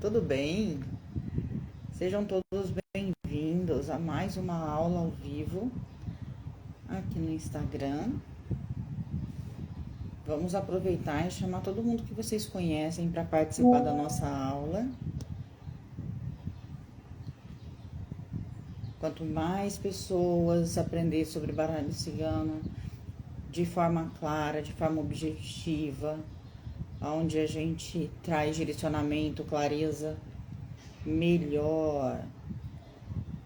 tudo bem? Sejam todos bem-vindos a mais uma aula ao vivo aqui no Instagram. Vamos aproveitar e chamar todo mundo que vocês conhecem para participar da nossa aula. Quanto mais pessoas aprender sobre baralho cigano de forma clara, de forma objetiva, onde a gente traz direcionamento, clareza, melhor.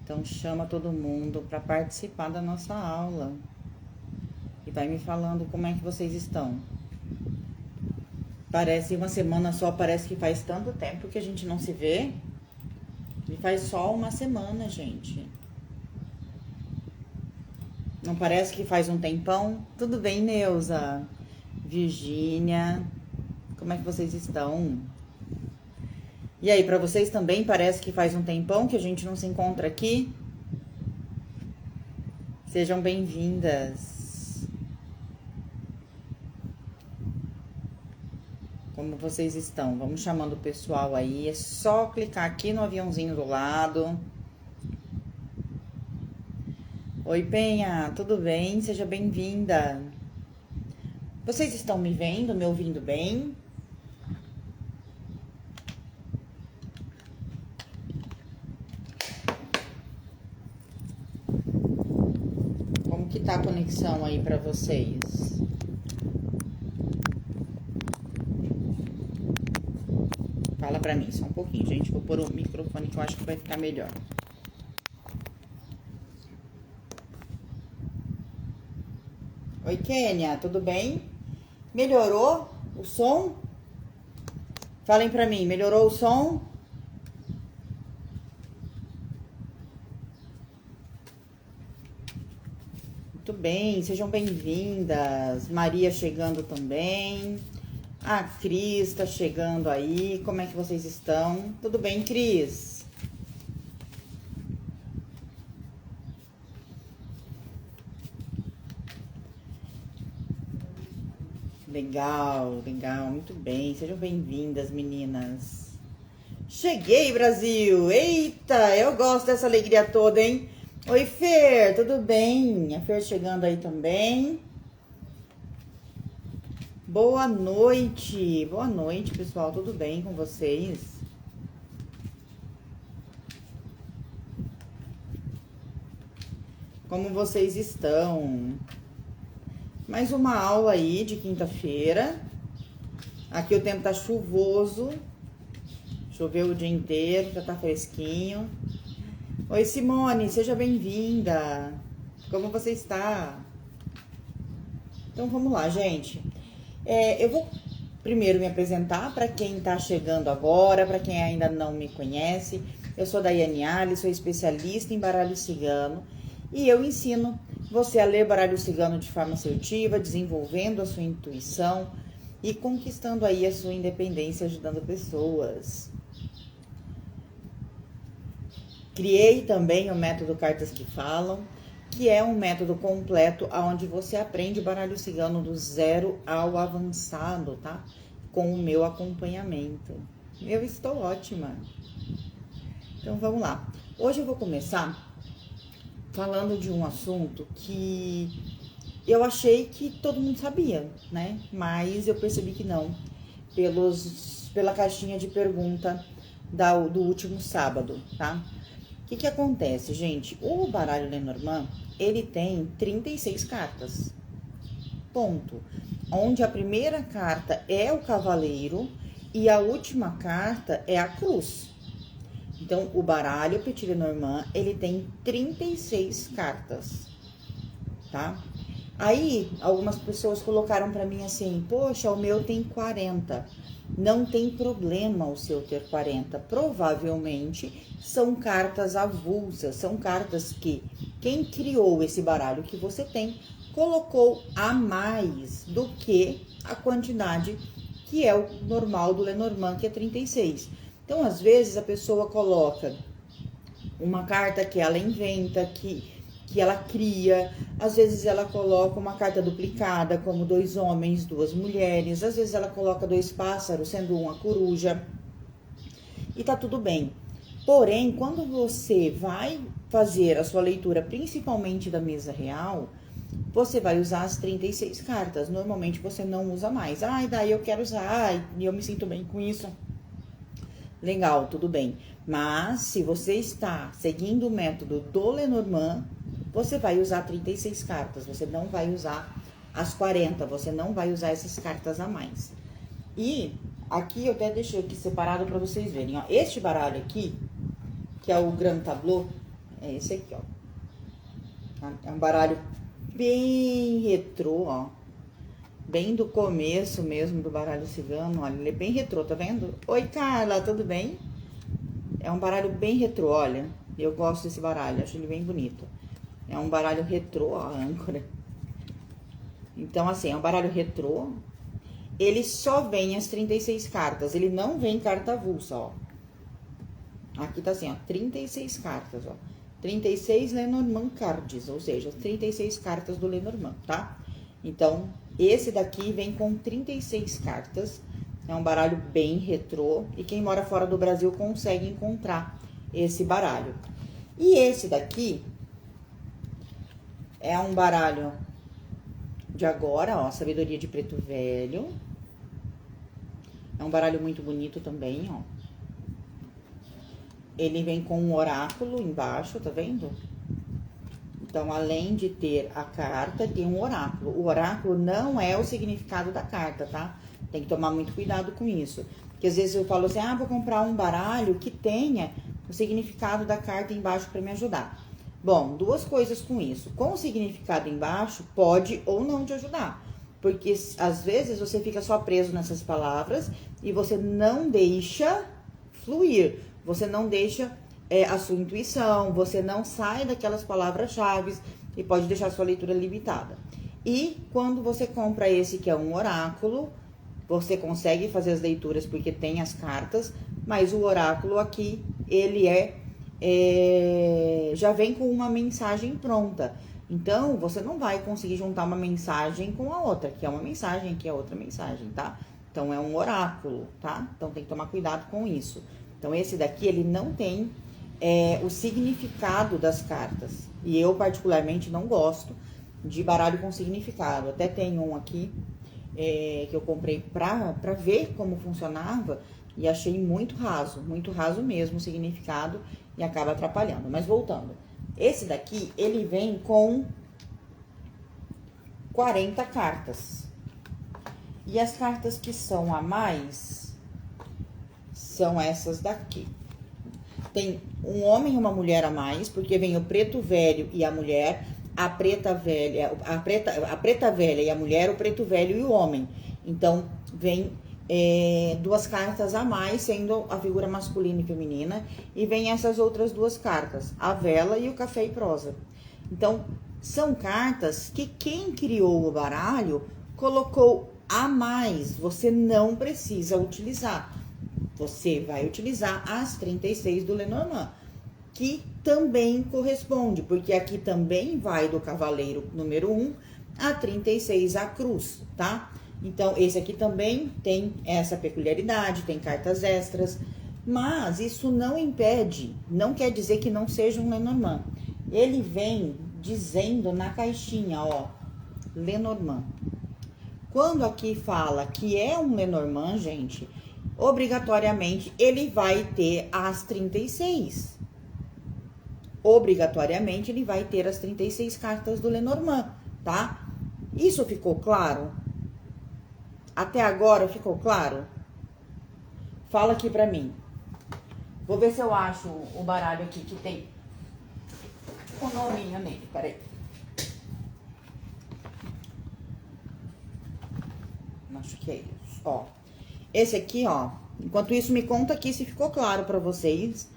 Então chama todo mundo para participar da nossa aula e vai me falando como é que vocês estão. Parece uma semana só, parece que faz tanto tempo que a gente não se vê. E faz só uma semana, gente. Não parece que faz um tempão? Tudo bem, Neuza? Virgínia, como é que vocês estão? E aí, para vocês também parece que faz um tempão que a gente não se encontra aqui? Sejam bem-vindas. Como vocês estão? Vamos chamando o pessoal aí. É só clicar aqui no aviãozinho do lado. Oi, Penha, tudo bem? Seja bem-vinda. Vocês estão me vendo, me ouvindo bem? Como que tá a conexão aí para vocês? Fala pra mim, só um pouquinho, gente. Vou pôr o microfone que eu acho que vai ficar melhor. Oi, Kênia, tudo bem? Melhorou o som? Falem pra mim, melhorou o som? Muito bem, sejam bem-vindas. Maria chegando também. A Cris tá chegando aí. Como é que vocês estão? Tudo bem, Cris? Legal, legal, muito bem. Sejam bem-vindas, meninas. Cheguei, Brasil! Eita, eu gosto dessa alegria toda, hein? Oi, Fer, tudo bem? A Fer chegando aí também. Boa noite, pessoal, tudo bem com vocês? Como vocês estão? Mais uma aula aí de quinta-feira. Aqui o tempo tá chuvoso. Choveu o dia inteiro, já tá fresquinho. Oi, Simone, seja bem-vinda. Como você está? Então vamos lá, gente. Eu vou primeiro me apresentar para quem está chegando agora, para quem ainda não me conhece. Eu sou Daiane Alice, sou especialista em baralho cigano e eu ensino você a ler baralho cigano de forma assertiva, desenvolvendo a sua intuição e conquistando aí a sua independência, ajudando pessoas. Criei também o método Cartas que Falam, que é um método completo onde você aprende baralho cigano do zero ao avançado, tá? Com o meu acompanhamento. Eu estou ótima. Então vamos lá. Hoje eu vou começar falando de um assunto que eu achei que todo mundo sabia, né? Mas eu percebi que não, pela caixinha de pergunta do último sábado, tá? O que acontece, gente? O baralho Lenormand, ele tem 36 cartas. Ponto. Onde a primeira carta é o cavaleiro e a última carta é a cruz. Então, o baralho Petit Lenormand, ele tem 36 cartas, tá? Aí, algumas pessoas colocaram pra mim assim, poxa, o meu tem 40. Não tem problema o seu ter 40. Provavelmente são cartas avulsas, são cartas que quem criou esse baralho que você tem colocou a mais do que a quantidade que é o normal do Lenormand, que é 36. Então, às vezes, a pessoa coloca uma carta que ela inventa, que ela cria, às vezes ela coloca uma carta duplicada, como 2 homens, 2 mulheres, às vezes ela coloca 2 pássaros, sendo uma coruja. e tá tudo bem. Porém, quando você vai fazer a sua leitura, principalmente da mesa real, você vai usar as 36 cartas. Normalmente você não usa mais. Ai, daí eu quero usar, ai, e eu me sinto bem com isso. Legal, tudo bem. Mas, se você está seguindo o método do Lenormand, você vai usar 36 cartas. Você não vai usar as 40, você não vai usar essas cartas a mais. E aqui eu até deixei aqui separado para vocês verem, ó. Este baralho aqui, que é o Grand Tableau, é esse aqui, ó. É um baralho bem retrô, ó. Bem do começo mesmo do baralho cigano, olha, ele é bem retrô, tá vendo? Oi, Carla, tudo bem? É um baralho bem retrô, olha. Eu gosto desse baralho, acho ele bem bonito. É um baralho retrô, ó, a âncora. Então, assim, é um baralho retrô. Ele só vem as 36 cartas, ele não vem carta avulsa, ó. Aqui tá assim, ó, 36 cartas, ó. 36 Lenormand cards, ou seja, 36 cartas do Lenormand, tá? Então, esse daqui vem com 36 cartas. É um baralho bem retrô. E quem mora fora do Brasil consegue encontrar esse baralho. E esse daqui é um baralho de agora, ó. Sabedoria de Preto Velho. É um baralho muito bonito também, ó. Ele vem com um oráculo embaixo, tá vendo? Então, além de ter a carta, tem um oráculo. O oráculo não é o significado da carta, tá? Tem que tomar muito cuidado com isso. Porque às vezes eu falo assim, ah, vou comprar um baralho que tenha o significado da carta embaixo para me ajudar. Bom, duas coisas com isso. Com o significado embaixo, pode ou não te ajudar. Porque às vezes você fica só preso nessas palavras e você não deixa fluir. Você não deixa a sua intuição, você não sai daquelas palavras-chave e pode deixar a sua leitura limitada. E quando você compra esse que é um oráculo, você consegue fazer as leituras porque tem as cartas, mas o oráculo aqui, ele já vem com uma mensagem pronta. Então, você não vai conseguir juntar uma mensagem com a outra, que é uma mensagem, que é outra mensagem, tá? Então, é um oráculo, tá? Então, tem que tomar cuidado com isso. Então, esse daqui, ele não tem o significado das cartas. E eu, particularmente, não gosto de baralho com significado. Até tem um aqui que eu comprei pra ver como funcionava e achei muito raso mesmo o significado e acaba atrapalhando. Mas voltando, esse daqui, ele vem com 40 cartas. E as cartas que são a mais são essas daqui. Tem um homem e uma mulher a mais, porque vem o preto velho e a mulher, a preta velha e a mulher, o preto velho e o homem. Então, vem duas cartas a mais, sendo a figura masculina e feminina, e vem essas outras duas cartas, a vela e o café e prosa. Então, são cartas que quem criou o baralho colocou a mais, você não precisa utilizar. Você vai utilizar as 36 do Lenormand, que também corresponde, porque aqui também vai do cavaleiro número 1 a 36 a cruz, tá? Então, esse aqui também tem essa peculiaridade, tem cartas extras, mas isso não impede, não quer dizer que não seja um Lenormand. Ele vem dizendo na caixinha, ó, Lenormand. Quando aqui fala que é um Lenormand, gente, obrigatoriamente ele vai ter as 36. Obrigatoriamente ele vai ter as 36 cartas do Lenormand, tá? Isso ficou claro? Até agora ficou claro? Fala aqui pra mim. Vou ver se eu acho o baralho aqui que tem o nominho nele, peraí. Acho que é isso, ó. Esse aqui, ó, enquanto isso me conta aqui se ficou claro pra vocês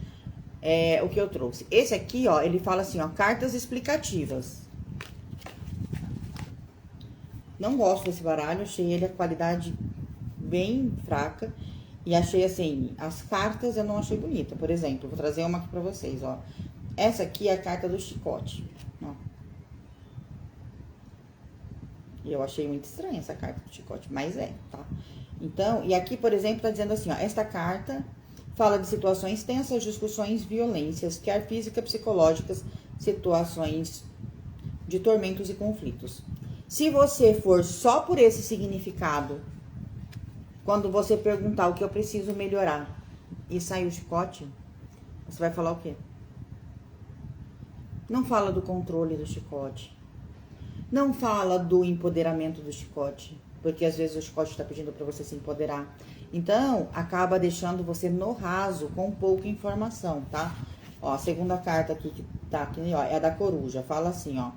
o que eu trouxe. Esse aqui, ó, ele fala assim, ó, cartas explicativas. Não gosto desse baralho, achei ele a qualidade bem fraca. E achei assim, as cartas eu não achei bonita. Por exemplo, vou trazer uma aqui pra vocês, ó. Essa aqui é a carta do chicote, ó. E eu achei muito estranha essa carta do chicote, mas tá? Então, e aqui, por exemplo, tá dizendo assim, ó, esta carta Fala de situações tensas, discussões, violências, quer físicas, psicológicas, situações de tormentos e conflitos. Se você for só por esse significado, quando você perguntar o que eu preciso melhorar e sair o chicote, você vai falar o quê? Não fala do controle do chicote. Não fala do empoderamento do chicote, porque às vezes o chicote está pedindo para você se empoderar. Então, acaba deixando você no raso, com pouca informação, tá? Ó, a segunda carta aqui que tá aqui, ó, é a da coruja. Fala assim, ó.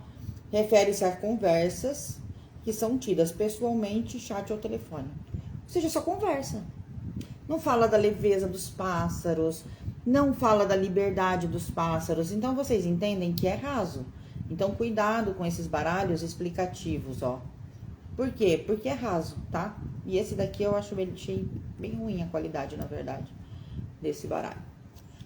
Refere-se a conversas que são tidas pessoalmente, chat ou telefone. Ou seja, só conversa. Não fala da leveza dos pássaros, não fala da liberdade dos pássaros. Então, vocês entendem que é raso. Então, cuidado com esses baralhos explicativos, ó. Por quê? Porque é raso, tá? E esse daqui eu achei bem ruim a qualidade, na verdade, desse baralho.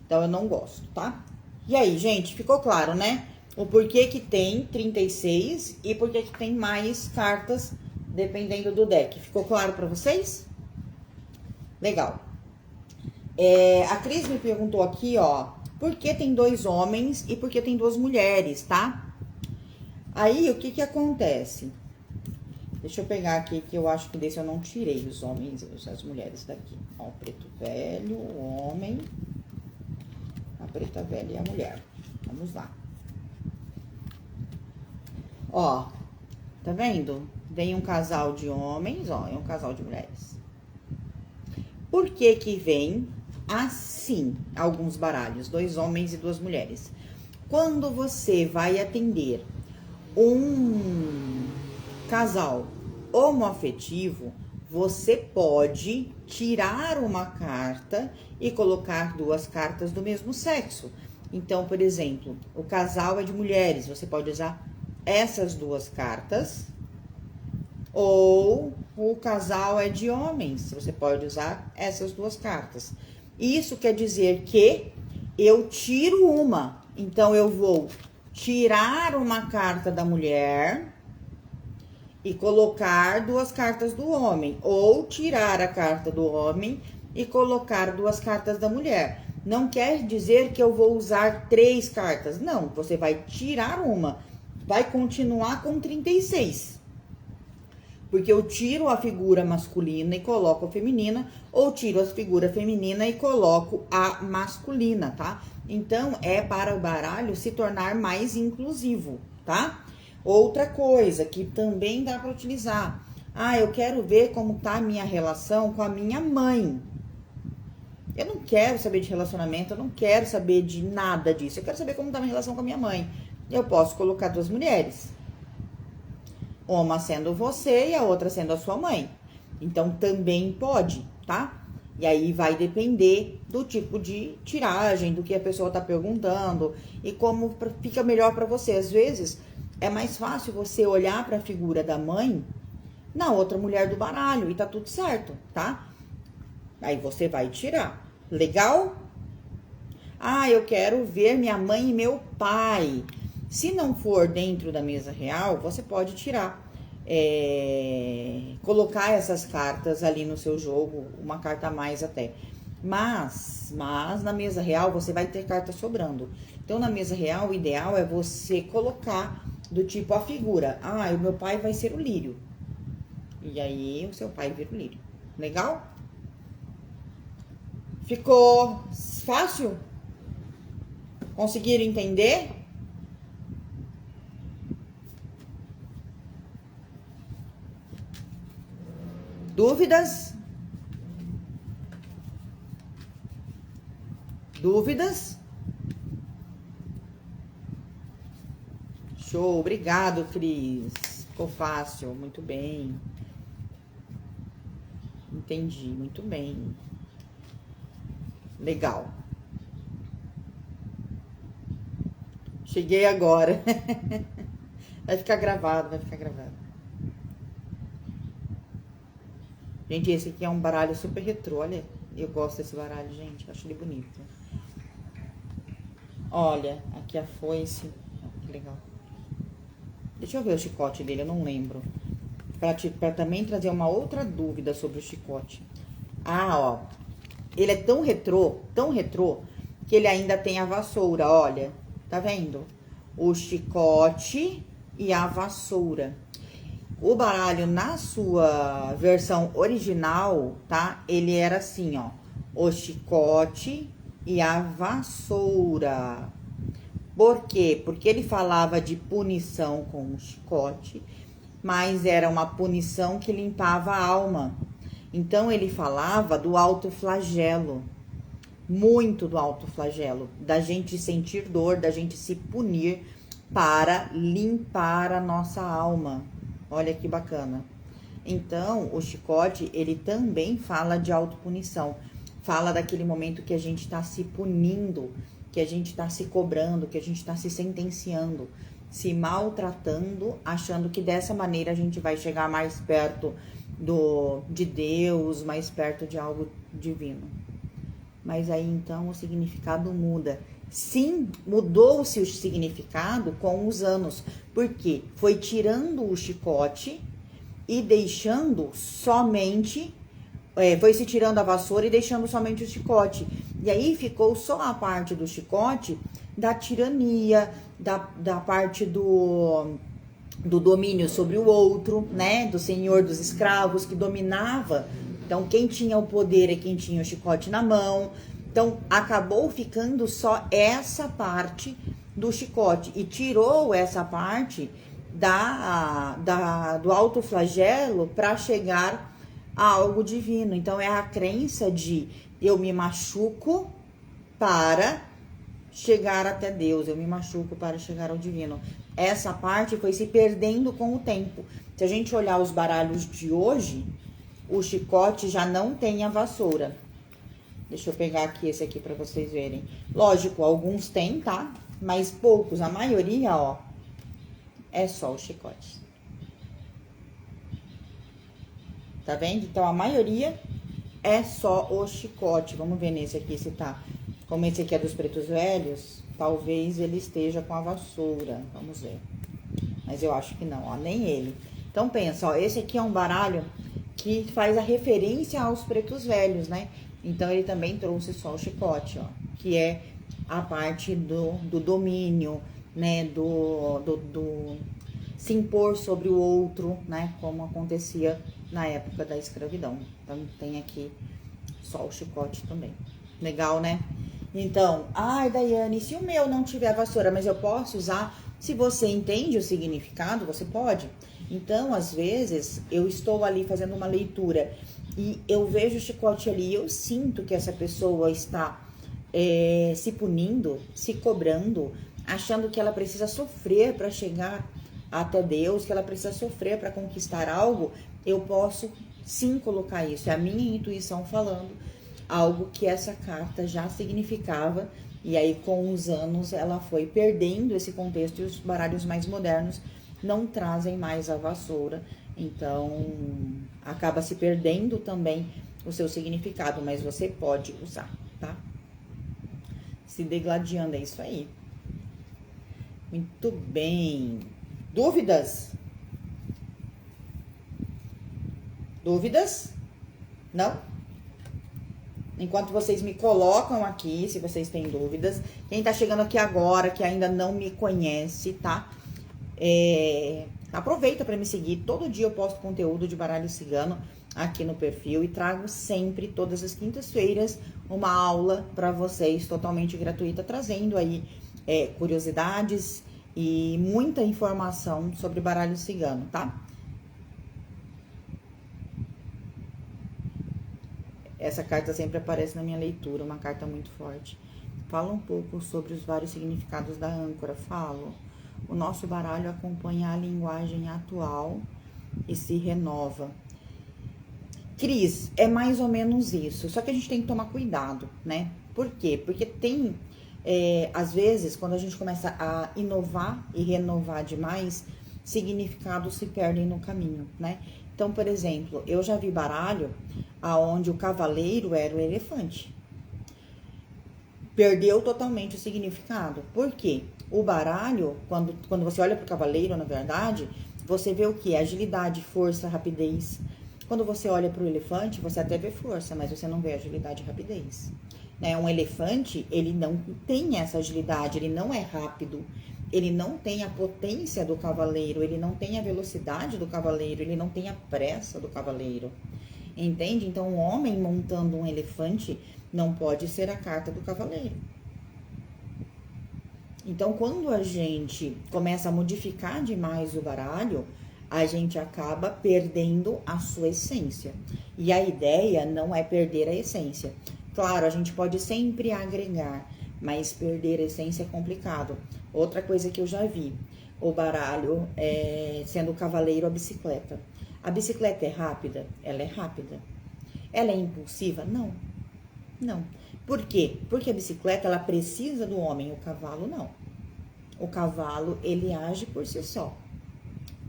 Então, eu não gosto, tá? E aí, gente, ficou claro, né? O porquê que tem 36 e porquê que tem mais cartas, dependendo do deck. Ficou claro pra vocês? Legal. A Cris me perguntou aqui, ó, por que tem 2 homens e por que tem 2 mulheres, tá? Aí, o que que acontece? Deixa eu pegar aqui, que eu acho que desse eu não tirei os homens e as mulheres daqui. Ó, o preto velho, o homem, a preta velha e a mulher. Vamos lá. Ó, tá vendo? Vem um casal de homens, ó, e um casal de mulheres. Por que que vem assim alguns baralhos? 2 homens e 2 mulheres. Quando você vai atender um casal homoafetivo, você pode tirar uma carta e colocar 2 cartas do mesmo sexo. Então, por exemplo, o casal é de mulheres, você pode usar essas 2 cartas. Ou o casal é de homens, você pode usar essas 2 cartas. Isso quer dizer que eu tiro uma. Então, eu vou tirar uma carta da mulher e colocar 2 cartas do homem, ou tirar a carta do homem e colocar 2 cartas da mulher. Não quer dizer que eu vou usar 3 cartas, não, você vai tirar uma, vai continuar com 36. Porque eu tiro a figura masculina e coloco a feminina, ou tiro a figura feminina e coloco a masculina, tá? Então, é para o baralho se tornar mais inclusivo, tá? Outra coisa que também dá para utilizar. Ah, eu quero ver como tá a minha relação com a minha mãe. Eu não quero saber de relacionamento, eu não quero saber de nada disso. Eu quero saber como tá a minha relação com a minha mãe. Eu posso colocar 2 mulheres. Uma sendo você e a outra sendo a sua mãe. Então, também pode, tá? E aí vai depender do tipo de tiragem, do que a pessoa tá perguntando e como fica melhor para você. Às vezes, é mais fácil você olhar para a figura da mãe na outra mulher do baralho e tá tudo certo, tá? Aí você vai tirar. Legal? Ah, eu quero ver minha mãe e meu pai. Se não for dentro da mesa real, você pode tirar. Colocar essas cartas ali no seu jogo, uma carta a mais até. Mas na mesa real você vai ter carta sobrando. Então, na mesa real, o ideal é você colocar do tipo a figura. Ah, o meu pai vai ser o lírio. E aí, o seu pai vira o lírio. Legal? Ficou fácil? Conseguiram entender? Dúvidas? Dúvidas? Show, obrigado, Cris. Ficou fácil, muito bem. Entendi, muito bem. Legal. Cheguei agora. Vai ficar gravado, vai ficar gravado. Gente, esse aqui é um baralho super retrô, olha. Eu gosto desse baralho, gente, acho ele bonito. Olha, aqui a foice. Que legal. Deixa eu ver o chicote dele, eu não lembro. Pra também trazer uma outra dúvida sobre o chicote. Ah, ó. ele é tão retrô, que ele ainda tem a vassoura, olha. Tá vendo? O chicote e a vassoura. O baralho, na sua versão original, tá? Ele era assim, ó. O chicote e a vassoura. Por quê? Porque ele falava de punição com o chicote, mas era uma punição que limpava a alma. Então, ele falava do autoflagelo. Muito do autoflagelo. Da gente sentir dor, da gente se punir para limpar a nossa alma. Olha que bacana. Então, o chicote, ele também fala de autopunição. Fala daquele momento que a gente está se punindo, que a gente está se cobrando, que a gente está se sentenciando, se maltratando, achando que dessa maneira a gente vai chegar mais perto de Deus, mais perto de algo divino. Mas aí, então, o significado muda. Sim, mudou-se o significado com os anos, porque foi tirando o chicote e deixando somente, foi se tirando a vassoura e deixando somente o chicote. E aí ficou só a parte do chicote da tirania, da parte do domínio sobre o outro, né? Do senhor dos escravos que dominava. Então, quem tinha o poder é quem tinha o chicote na mão. Então, acabou ficando só essa parte do chicote e tirou essa parte do autoflagelo para chegar a algo divino. Então, é a crença de eu me machuco para chegar até Deus, eu me machuco para chegar ao divino. Essa parte foi se perdendo com o tempo. Se a gente olhar os baralhos de hoje, o chicote já não tem a vassoura. Deixa eu pegar aqui esse aqui para vocês verem. Lógico, alguns tem, tá? Mas poucos, a maioria, ó, é só o chicote. Tá vendo? Então, a maioria é só o chicote. Vamos ver nesse aqui se tá. Como esse aqui é dos pretos velhos, talvez ele esteja com a vassoura. Vamos ver. Mas eu acho que não, ó, nem ele. Então, pensa, ó, esse aqui é um baralho que faz a referência aos pretos velhos, né? Então, ele também trouxe só o chicote, ó, que é a parte do domínio, né? Do se impor sobre o outro, né? Como acontecia na época da escravidão. Então, tem aqui só o chicote também. Legal, né? Então, ai, Daiane, se o meu não tiver vassoura, mas eu posso usar? Se você entende o significado, você pode. Então, às vezes, eu estou ali fazendo uma leitura e eu vejo o chicote ali e eu sinto que essa pessoa está se punindo, se cobrando, achando que ela precisa sofrer para chegar até Deus, que ela precisa sofrer para conquistar algo. Eu posso sim colocar isso. É a minha intuição falando algo que essa carta já significava. E aí, com os anos, ela foi perdendo esse contexto e os baralhos mais modernos não trazem mais a vassoura. Então, acaba se perdendo também o seu significado, mas você pode usar, tá? Se degladiando, é isso aí. Muito bem. Dúvidas? Dúvidas? Não? Enquanto vocês me colocam aqui, se vocês têm dúvidas. Quem tá chegando aqui agora, que ainda não me conhece, tá? Aproveita para me seguir. Todo dia eu posto conteúdo de baralho cigano aqui no perfil e trago sempre, todas as quintas-feiras, uma aula para vocês totalmente gratuita, trazendo aí curiosidades e muita informação sobre baralho cigano, tá? Essa carta sempre aparece na minha leitura, uma carta muito forte. Fala um pouco sobre os vários significados da âncora. Falo. O nosso baralho acompanha a linguagem atual e se renova. Cris, é mais ou menos isso. Só que a gente tem que tomar cuidado, né? Por quê? Porque tem, às vezes, quando a gente começa a inovar e renovar demais, significados se perdem no caminho, né? Então, por exemplo, eu já vi baralho aonde o cavaleiro era o elefante. Perdeu totalmente o significado. Por quê? O baralho, quando você olha para o cavaleiro, na verdade, você vê o quê? Agilidade, força, rapidez. Quando você olha para o elefante, você até vê força, mas você não vê agilidade e rapidez. Né? Um elefante, ele não tem essa agilidade, ele não é rápido, ele não tem a potência do cavaleiro, ele não tem a velocidade do cavaleiro, ele não tem a pressa do cavaleiro. Entende? Então, um homem montando um elefante não pode ser a carta do cavaleiro. Então, quando a gente começa a modificar demais o baralho, a gente acaba perdendo a sua essência. E a ideia não é perder a essência. Claro, a gente pode sempre agregar, mas perder a essência é complicado. Outra coisa que eu já vi, o baralho sendo o cavaleiro a bicicleta. A bicicleta é rápida? Ela é rápida. Ela é impulsiva? Não. Não. Por quê? Porque a bicicleta, ela precisa do homem, o cavalo não. O cavalo, ele age por si só.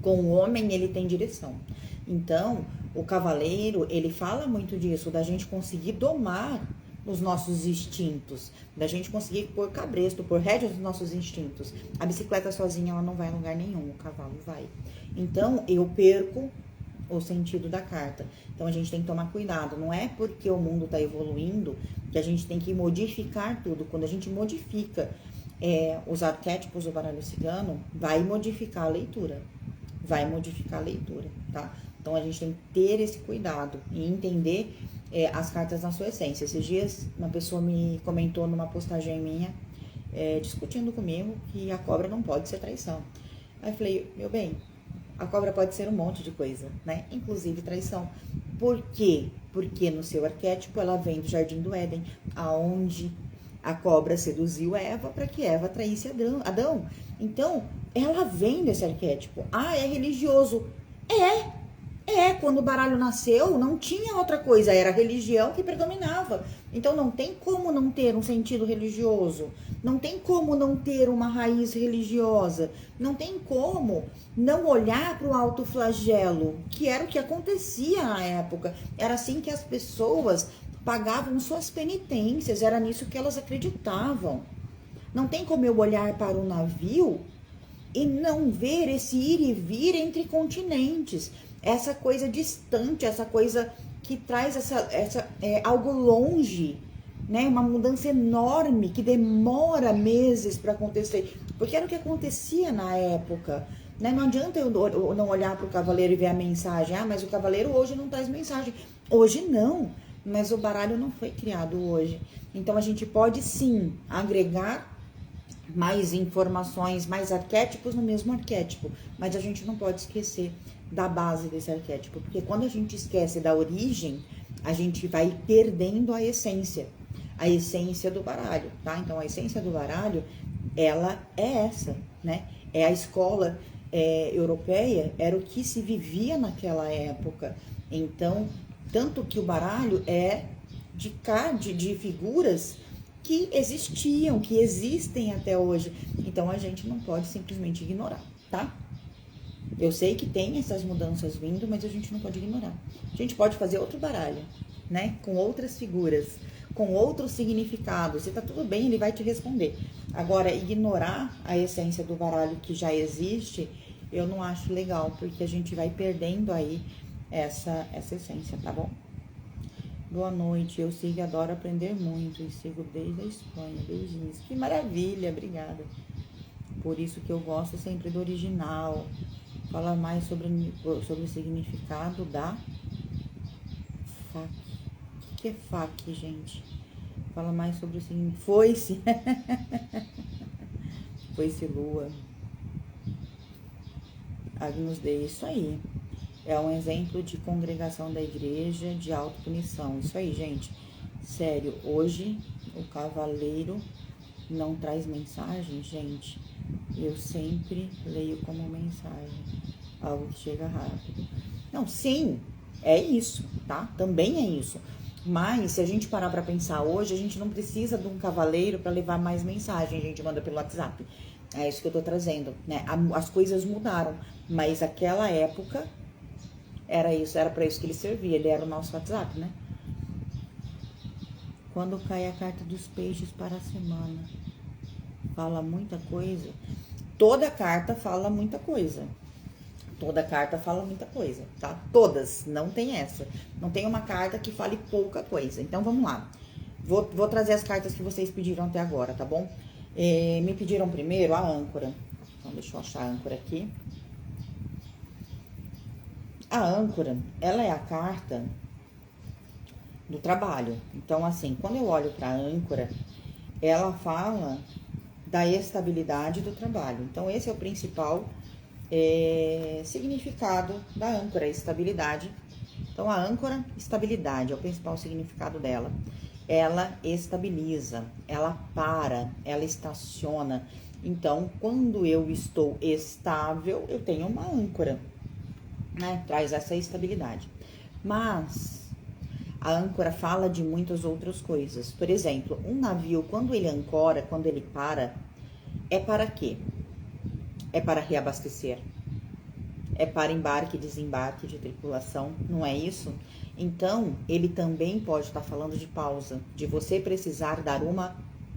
Com o homem, ele tem direção. Então, o cavaleiro, ele fala muito disso, da gente conseguir domar os nossos instintos, da gente conseguir pôr cabresto, pôr rédeas nos nossos instintos. A bicicleta sozinha, ela não vai a lugar nenhum, o cavalo vai. Então, eu perco o sentido da carta. Então, a gente tem que tomar cuidado. Não é porque o mundo está evoluindo que a gente tem que modificar tudo. Quando a gente modifica os arquétipos do baralho cigano, vai modificar a leitura. Vai modificar a leitura, tá? Então, a gente tem que ter esse cuidado e entender as cartas na sua essência. Esses dias, uma pessoa me comentou numa postagem minha, discutindo comigo, que a cobra não pode ser traição. Aí eu falei, meu bem, a cobra pode ser um monte de coisa, né? Inclusive traição. Por quê? Porque no seu arquétipo ela vem do Jardim do Éden, aonde a cobra seduziu Eva para que Eva traísse Adão. Então, ela vem desse arquétipo. Ah, é religioso. Quando o baralho nasceu, não tinha outra coisa, era a religião que predominava. Então, não tem como não ter um sentido religioso, não tem como não ter uma raiz religiosa, não tem como não olhar para o alto flagelo, que era o que acontecia na época. Era assim que as pessoas pagavam suas penitências, era nisso que elas acreditavam. Não tem como eu olhar para o navio e não ver esse ir e vir entre continentes, essa coisa distante, essa coisa que traz algo longe, né? Uma mudança enorme que demora meses para acontecer, porque era o que acontecia na época, né? Não adianta eu não olhar para o cavaleiro e ver a mensagem. Ah, mas o cavaleiro hoje não traz mensagem. Hoje não, mas o baralho não foi criado hoje. Então a gente pode sim agregar mais informações, mais arquétipos no mesmo arquétipo, mas a gente não pode esquecer da base desse arquétipo, porque quando a gente esquece da origem, a gente vai perdendo a essência do baralho, tá? Então a essência do baralho, ela é essa, né? É a escola europeia, era o que se vivia naquela época. Então, tanto que o baralho é de figuras que existiam, que existem até hoje. Então, a gente não pode simplesmente ignorar, tá? Eu sei que tem essas mudanças vindo, mas a gente não pode ignorar. A gente pode fazer outro baralho, né? Com outras figuras, com outros significados. Se tá tudo bem, ele vai te responder. Agora, ignorar a essência do baralho que já existe, eu não acho legal, porque a gente vai perdendo aí essa essência, tá bom? Boa noite, eu sigo e adoro aprender muito e sigo desde a Espanha. Beijinhos. Que maravilha, obrigada. Por isso que eu gosto sempre do original. Fala mais sobre o significado da fac. O que é fac, gente? Fala mais sobre o significado. Foi-se. Foi-se lua. Agnus Dei, isso aí. É um exemplo de congregação da igreja, de autopunição. Isso aí, gente. Sério, hoje o cavaleiro não traz mensagem, gente. Eu sempre leio como mensagem. Algo que chega rápido. Não, sim, é isso, tá? Também é isso. Mas, se a gente parar pra pensar hoje, a gente não precisa de um cavaleiro para levar mais mensagem. A gente manda pelo WhatsApp. É isso que eu tô trazendo, né? As coisas mudaram. Mas aquela época... Era para isso que ele servia, ele era o nosso WhatsApp, né? Quando cai a carta dos peixes para a semana, fala muita coisa. Toda carta fala muita coisa. Toda carta fala muita coisa, tá? Todas, não tem essa. Não tem uma carta que fale pouca coisa. Então, vamos lá. Vou trazer as cartas que vocês pediram até agora, tá bom? Me pediram primeiro a âncora. Então, deixa eu achar a âncora aqui. A âncora, ela é a carta do trabalho. Então, assim, quando eu olho para a âncora, ela fala da estabilidade do trabalho. Então, esse é o principal significado da âncora, estabilidade. Então, a âncora, estabilidade, é o principal significado dela. Ela estabiliza, ela para, ela estaciona. Então, quando eu estou estável, eu tenho uma âncora, né? Traz essa estabilidade. Mas a âncora fala de muitas outras coisas. Por exemplo, um navio, quando ele ancora, quando ele para, é para quê? É para reabastecer. É para embarque e desembarque de tripulação, não é isso? Então, ele também pode estar falando de pausa, de você precisar dar uma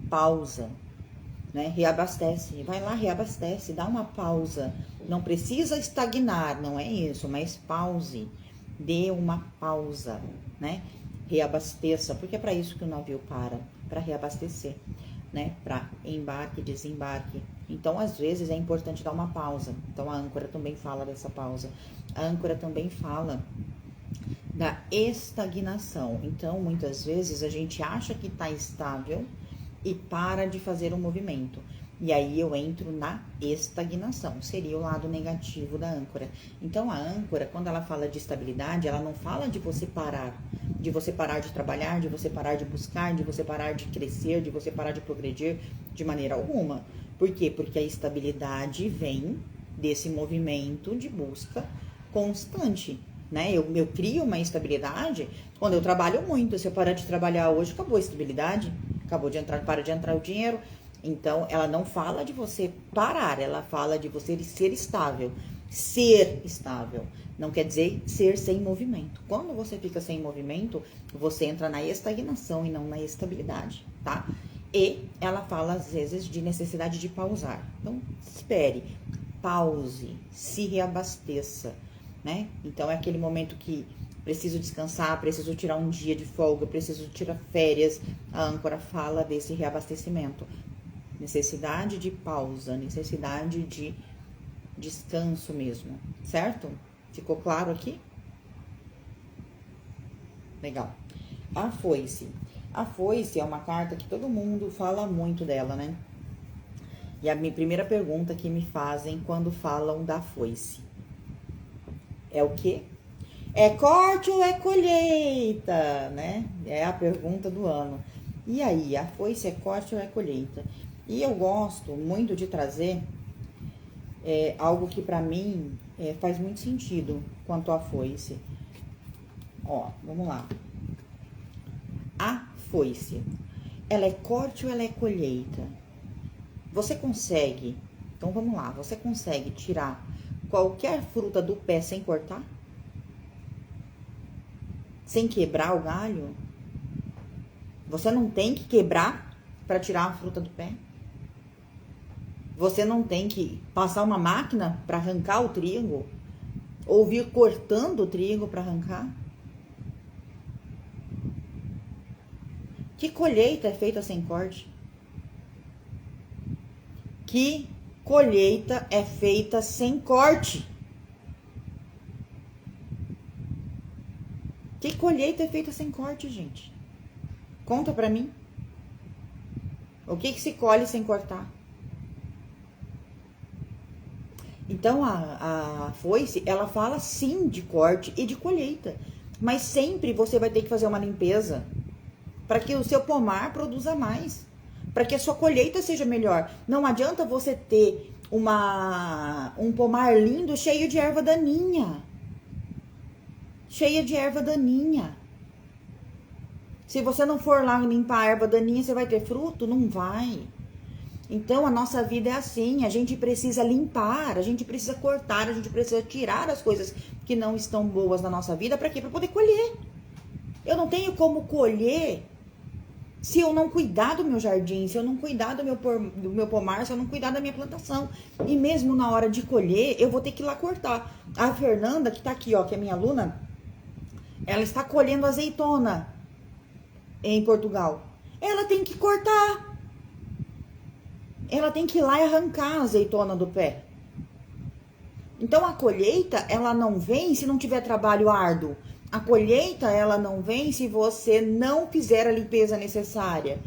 pausa, né? Reabastece, vai lá, reabastece, dá uma pausa. Não precisa estagnar, não é isso, mas pause, dê uma pausa, né? Reabasteça, porque é para isso que o navio para reabastecer, né? Para embarque e desembarque. Então, às vezes, é importante dar uma pausa. Então, a âncora também fala dessa pausa. A âncora também fala da estagnação. Então, muitas vezes, a gente acha que está estável e para de fazer um movimento. E aí eu entro na estagnação, seria o lado negativo da âncora. Então, a âncora, quando ela fala de estabilidade, ela não fala de você parar de trabalhar, de você parar de buscar, de você parar de crescer, de você parar de progredir de maneira alguma. Por quê? Porque a estabilidade vem desse movimento de busca constante, né? Eu crio uma estabilidade quando eu trabalho muito. Se eu parar de trabalhar hoje, acabou a estabilidade, para de entrar o dinheiro. Então, ela não fala de você parar, ela fala de você ser estável. Ser estável não quer dizer ser sem movimento. Quando você fica sem movimento, você entra na estagnação e não na estabilidade, tá? E ela fala, às vezes, de necessidade de pausar. Então, espere, pause, se reabasteça, né? Então, é aquele momento que preciso descansar, preciso tirar um dia de folga, preciso tirar férias. A âncora fala desse reabastecimento. Necessidade de pausa, necessidade de descanso mesmo, certo? Ficou claro aqui? Legal. A foice. A foice é uma carta que todo mundo fala muito dela, né? E a minha primeira pergunta que me fazem quando falam da foice é o quê? É corte ou é colheita, né? É a pergunta do ano. E aí, a foice é corte ou é colheita? E eu gosto muito de trazer algo que pra mim faz muito sentido quanto à foice. Ó, vamos lá. A foice, ela é corte ou ela é colheita? Você consegue, então vamos lá, você consegue tirar qualquer fruta do pé sem cortar? Sem quebrar o galho? Você não tem que quebrar para tirar a fruta do pé? Você não tem que passar uma máquina para arrancar o trigo? Ou vir cortando o trigo para arrancar? Que colheita é feita sem corte? Que colheita é feita sem corte? Que colheita é feita sem corte, gente? Conta pra mim. O que se colhe sem cortar? Então, a foice, ela fala sim de corte e de colheita. Mas sempre você vai ter que fazer uma limpeza para que o seu pomar produza mais. Para que a sua colheita seja melhor. Não adianta você ter um pomar lindo cheio de erva daninha. Cheia de erva daninha. Se você não for lá limpar a erva daninha, você vai ter fruto? Não vai. Então, a nossa vida é assim, a gente precisa limpar, a gente precisa cortar, a gente precisa tirar as coisas que não estão boas na nossa vida. Para quê? Para poder colher. Eu não tenho como colher Se eu não cuidar do meu jardim, se eu não cuidar do meu pomar, se eu não cuidar da minha plantação. E mesmo na hora de colher, eu vou ter que ir lá cortar. A Fernanda, que tá aqui, ó, que é minha aluna, ela está colhendo azeitona em Portugal. Ela tem que cortar. Ela tem que ir lá e arrancar a azeitona do pé. Então, a colheita, ela não vem se não tiver trabalho árduo. A colheita, ela não vem se você não fizer a limpeza necessária.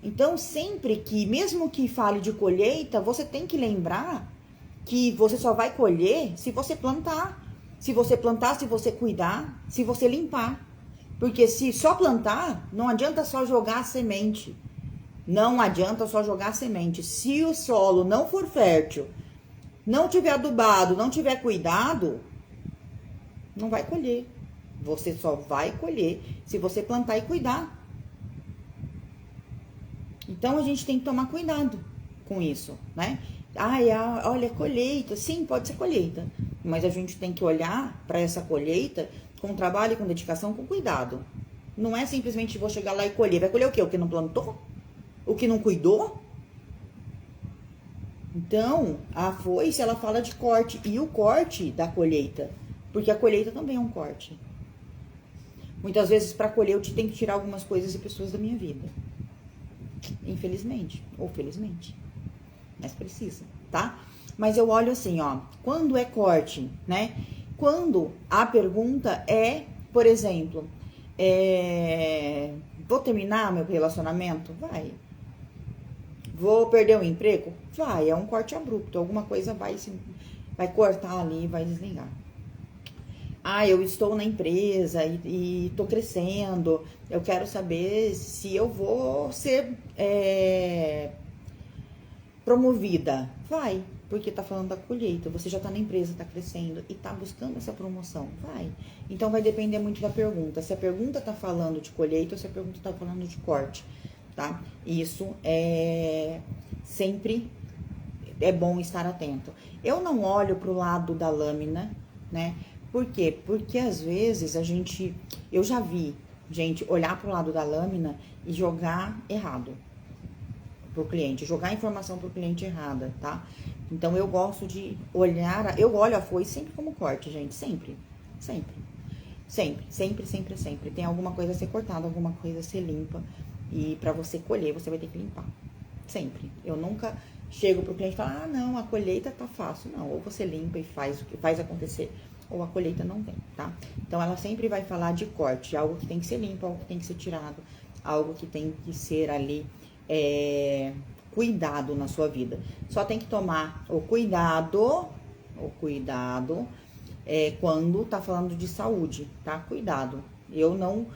Então, sempre que, mesmo que fale de colheita, você tem que lembrar que você só vai colher se você plantar. Se você plantar, se você cuidar, se você limpar. Porque se só plantar, não adianta só jogar a semente. Não adianta só jogar a semente. Se o solo não for fértil, não tiver adubado, não tiver cuidado, não vai colher. Você só vai colher se você plantar e cuidar. Então, a gente tem que tomar cuidado com isso, né? Ai, olha, colheita. Sim, pode ser colheita. Mas a gente tem que olhar para essa colheita com trabalho, com dedicação, com cuidado. Não é simplesmente vou chegar lá e colher. Vai colher o quê? O que não plantou? O que não cuidou? Então, a foice, ela fala de corte. E o corte da colheita. Porque a colheita também é um corte. Muitas vezes, para colher, eu tenho que tirar algumas coisas e pessoas da minha vida. Infelizmente. Ou felizmente. Mas precisa, tá? Mas eu olho assim, ó. Quando é corte, né? Quando a pergunta é, por exemplo, vou terminar meu relacionamento? Vai. Vou perder o emprego? Vai. É um corte abrupto. Alguma coisa vai cortar ali, vai desligar. Ah, eu estou na empresa e tô crescendo. Eu quero saber se eu vou ser promovida. Vai, porque tá falando da colheita. Você já tá na empresa, tá crescendo e tá buscando essa promoção. Vai. Então vai depender muito da pergunta. Se a pergunta tá falando de colheita ou se a pergunta tá falando de corte, tá? Isso sempre é bom estar atento. Eu não olho pro lado da lâmina, né? Por quê? Porque às vezes eu já vi gente olhar pro lado da lâmina e jogar errado pro cliente, jogar a informação pro cliente errada, tá? Então eu gosto de olhar, eu olho a foice sempre como corte, gente, sempre. Tem alguma coisa a ser cortada, alguma coisa a ser limpa e pra você colher, você vai ter que limpar. Sempre. Eu nunca chego pro cliente e falo, ah, não, a colheita tá fácil. Não, ou você limpa e faz acontecer, ou a colheita não vem, tá? Então, ela sempre vai falar de corte, algo que tem que ser limpo, algo que tem que ser tirado, algo que tem que ser ali cuidado na sua vida. Só tem que tomar o cuidado quando tá falando de saúde, tá? Cuidado. Eu não...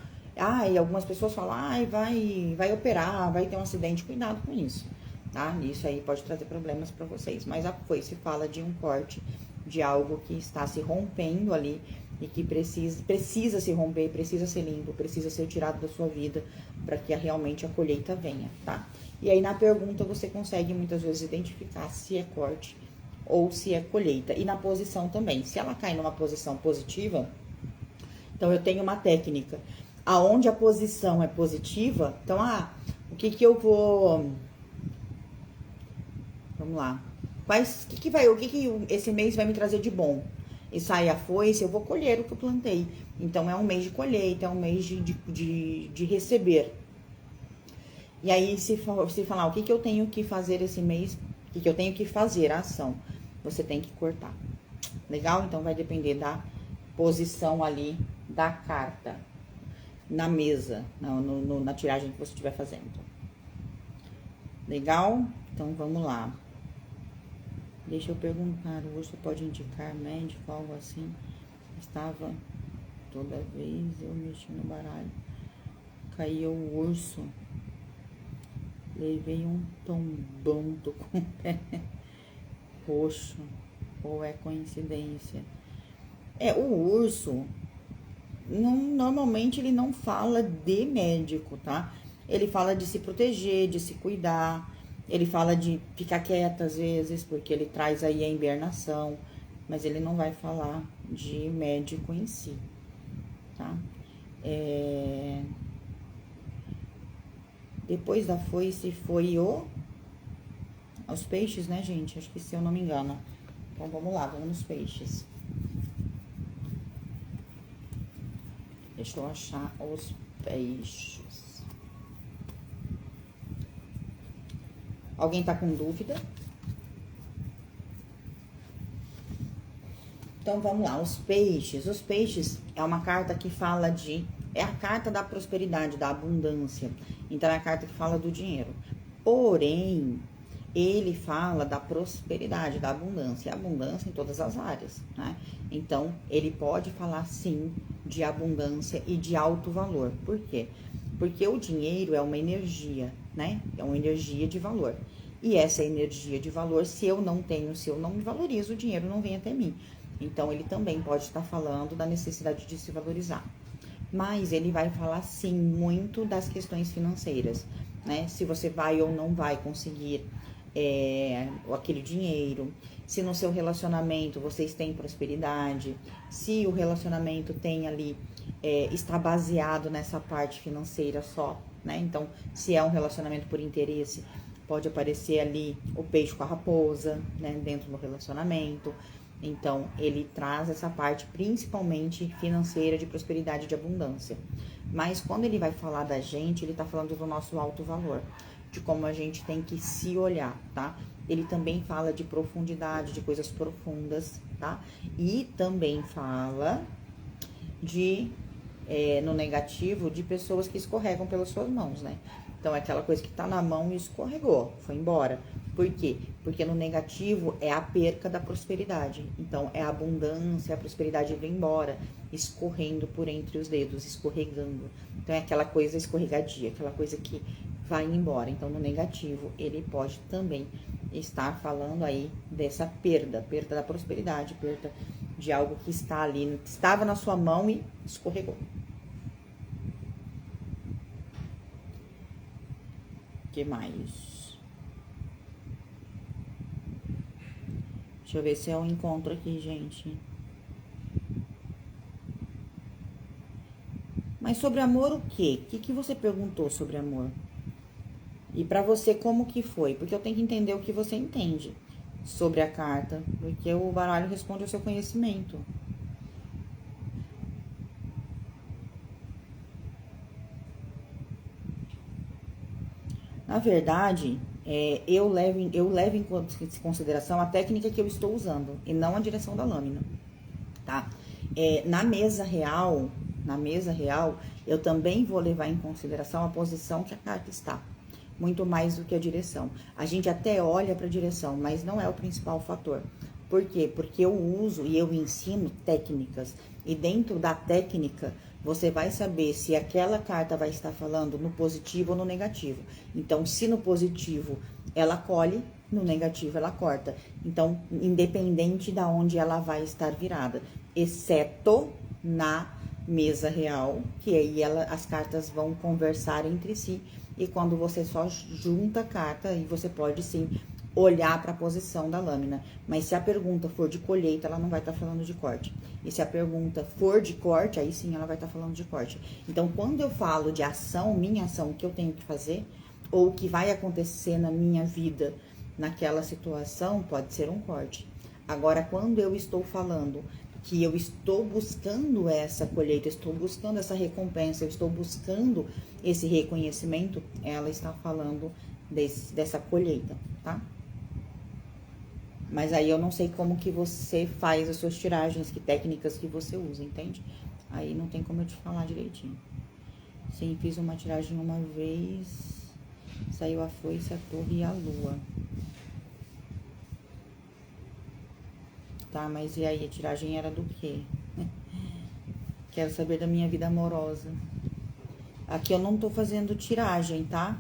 e algumas pessoas falam, vai operar, vai ter um acidente. Cuidado com isso, tá? Isso aí pode trazer problemas para vocês. Mas a foice fala de um corte, de algo que está se rompendo ali e que precisa se romper, precisa ser limpo, precisa ser tirado da sua vida para que realmente a colheita venha, tá? E aí na pergunta você consegue muitas vezes identificar se é corte ou se é colheita. E na posição também. Se ela cai numa posição positiva, então eu tenho uma técnica. Aonde a posição é positiva, então, o que que eu vou... Vamos lá. O que esse mês vai me trazer de bom? E sai a foice, eu vou colher o que eu plantei. Então, é um mês de colheita, é um mês de receber. E aí, se falar o que que eu tenho que fazer esse mês, o que que eu tenho que fazer, a ação, você tem que cortar. Legal? Então, vai depender da posição ali da carta na mesa, na tiragem que você estiver fazendo. Legal? Então, vamos lá. Deixa eu perguntar, o urso pode indicar médico, algo assim? Estava, toda vez eu mexi no baralho, caiu o urso, levei um tombão, tô com o pé roxo, ou é coincidência? O urso, normalmente ele não fala de médico, tá? Ele fala de se proteger, de se cuidar. Ele fala de ficar quieta às vezes, porque ele traz aí a hibernação. Mas ele não vai falar de médico em si, tá? Depois da foice foi os peixes, né, gente? Acho que se eu não me engano. Então, vamos lá, vamos nos peixes. Deixa eu achar os peixes. Alguém tá com dúvida? Então, vamos lá, os peixes. Os peixes é uma carta que fala de... É a carta da prosperidade, da abundância. Então, é a carta que fala do dinheiro. Porém, ele fala da prosperidade, da abundância. Abundância em todas as áreas, né? Então, ele pode falar, sim, de abundância e de alto valor. Por quê? Porque o dinheiro é uma energia, né? É uma energia de valor. E essa energia de valor, se eu não tenho, se eu não me valorizo, o dinheiro não vem até mim. Então, ele também pode estar falando da necessidade de se valorizar. Mas ele vai falar, sim, muito das questões financeiras, né? Se você vai ou não vai conseguir aquele dinheiro, se no seu relacionamento vocês têm prosperidade, se o relacionamento tem ali, está baseado nessa parte financeira só, né? Então, se é um relacionamento por interesse, pode aparecer ali o peixe com a raposa, né? Dentro do relacionamento. Então, ele traz essa parte principalmente financeira, de prosperidade, de abundância. Mas quando ele vai falar da gente, ele tá falando do nosso alto valor, de como a gente tem que se olhar, tá? Ele também fala de profundidade, de coisas profundas, tá? E também fala de, no negativo, de pessoas que escorregam pelas suas mãos, né? Então, é aquela coisa que tá na mão e escorregou, foi embora. Por quê? Porque no negativo é a perca da prosperidade. Então, é a abundância, a prosperidade indo embora, escorrendo por entre os dedos, escorregando. Então, é aquela coisa escorregadia, aquela coisa que vai embora. Então, no negativo, ele pode também estar falando aí dessa perda da prosperidade, perda de algo que está ali, que estava na sua mão e escorregou. O que mais? Deixa eu ver se eu encontro aqui, gente. Mas sobre amor o quê? O que você perguntou sobre amor? E pra você como que foi? Porque eu tenho que entender o que você entende sobre a carta. Porque o baralho responde ao seu conhecimento. Na verdade, eu levo em consideração a técnica que eu estou usando e não a direção da lâmina, tá? Na mesa real, eu também vou levar em consideração a posição que a carta está, muito mais do que a direção. A gente até olha para a direção, mas não é o principal fator. Por quê? Porque eu uso e eu ensino técnicas, e dentro da técnica você vai saber se aquela carta vai estar falando no positivo ou no negativo. Então, se no positivo ela colhe, no negativo ela corta. Então, independente da onde ela vai estar virada, exceto na mesa real, que aí as cartas vão conversar entre si, e quando você só junta a carta, aí você pode sim olhar para a posição da lâmina. Mas se a pergunta for de colheita, ela não vai estar falando de corte. E se a pergunta for de corte, aí sim ela vai estar falando de corte. Então, quando eu falo de ação, minha ação, o que eu tenho que fazer, ou o que vai acontecer na minha vida, naquela situação, pode ser um corte. Agora, quando eu estou falando que eu estou buscando essa colheita, estou buscando essa recompensa, eu estou buscando esse reconhecimento, ela está falando dessa colheita, tá? Mas aí eu não sei como que você faz as suas tiragens, que técnicas que você usa, entende? Aí não tem como eu te falar direitinho. Sim, fiz uma tiragem uma vez, saiu a foice, a torre e a lua. Tá, mas e aí, a tiragem era do quê? Quero saber da minha vida amorosa. Aqui eu não tô fazendo tiragem, tá?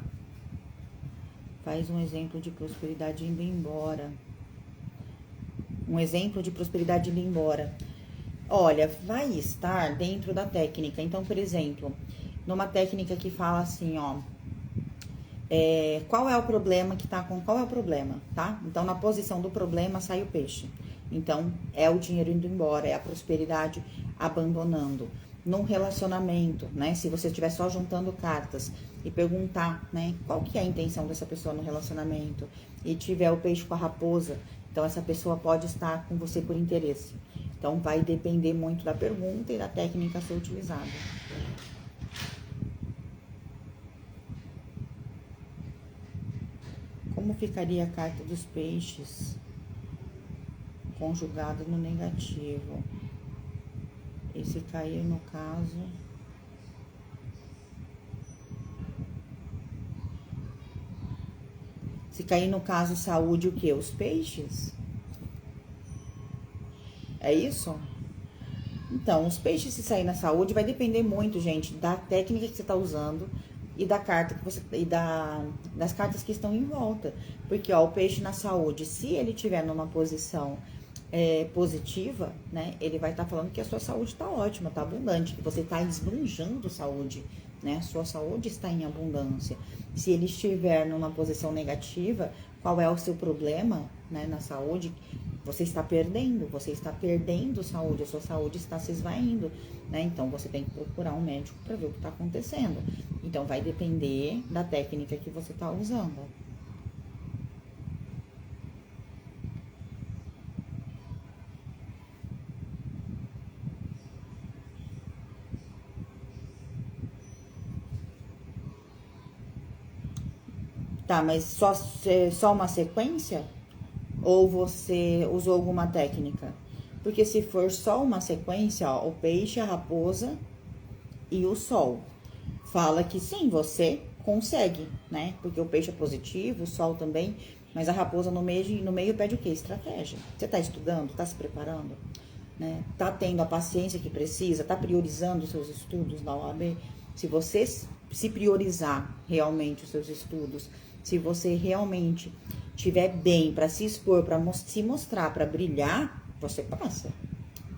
Faz um exemplo de prosperidade indo embora. Um exemplo de prosperidade indo embora. Olha, vai estar dentro da técnica. Então, por exemplo, numa técnica que fala assim, ó... qual é o problema que tá com... Qual é o problema, tá? Então, na posição do problema, sai o peixe. Então, é o dinheiro indo embora, é a prosperidade abandonando. num relacionamento, né? Se você estiver só juntando cartas e perguntar, né, qual que é a intenção dessa pessoa no relacionamento, e tiver o peixe com a raposa, então essa pessoa pode estar com você por interesse. Então vai depender muito da pergunta e da técnica a ser utilizada. Como ficaria a carta dos peixes conjugada no negativo? E se cair no caso... Se cair no caso saúde, o quê? Os peixes? É isso? Então, os peixes, se sair na saúde, vai depender muito, gente, da técnica que você está usando e da carta que você das cartas que estão em volta. Porque, ó, o peixe na saúde, se ele estiver numa posição positiva, né, ele vai estar falando que a sua saúde está ótima, está abundante, que você está esbanjando saúde, né, a sua saúde está em abundância. Se ele estiver numa posição negativa, qual é o seu problema, né, na saúde? Você está perdendo saúde, a sua saúde está se esvaindo, né? Então você tem que procurar um médico para ver o que está acontecendo. Então vai depender da técnica que você está usando. Tá, mas só uma sequência? Ou você usou alguma técnica? Porque se for só uma sequência, ó, o peixe, a raposa e o sol, fala que sim, você consegue, né? Porque o peixe é positivo, o sol também, mas a raposa no meio pede o quê? Estratégia. Você tá estudando, tá se preparando, né? Tá tendo a paciência que precisa, tá priorizando os seus estudos na OAB? Se você se priorizar realmente os seus estudos, se você realmente tiver bem para se expor, para se mostrar, para brilhar, você passa,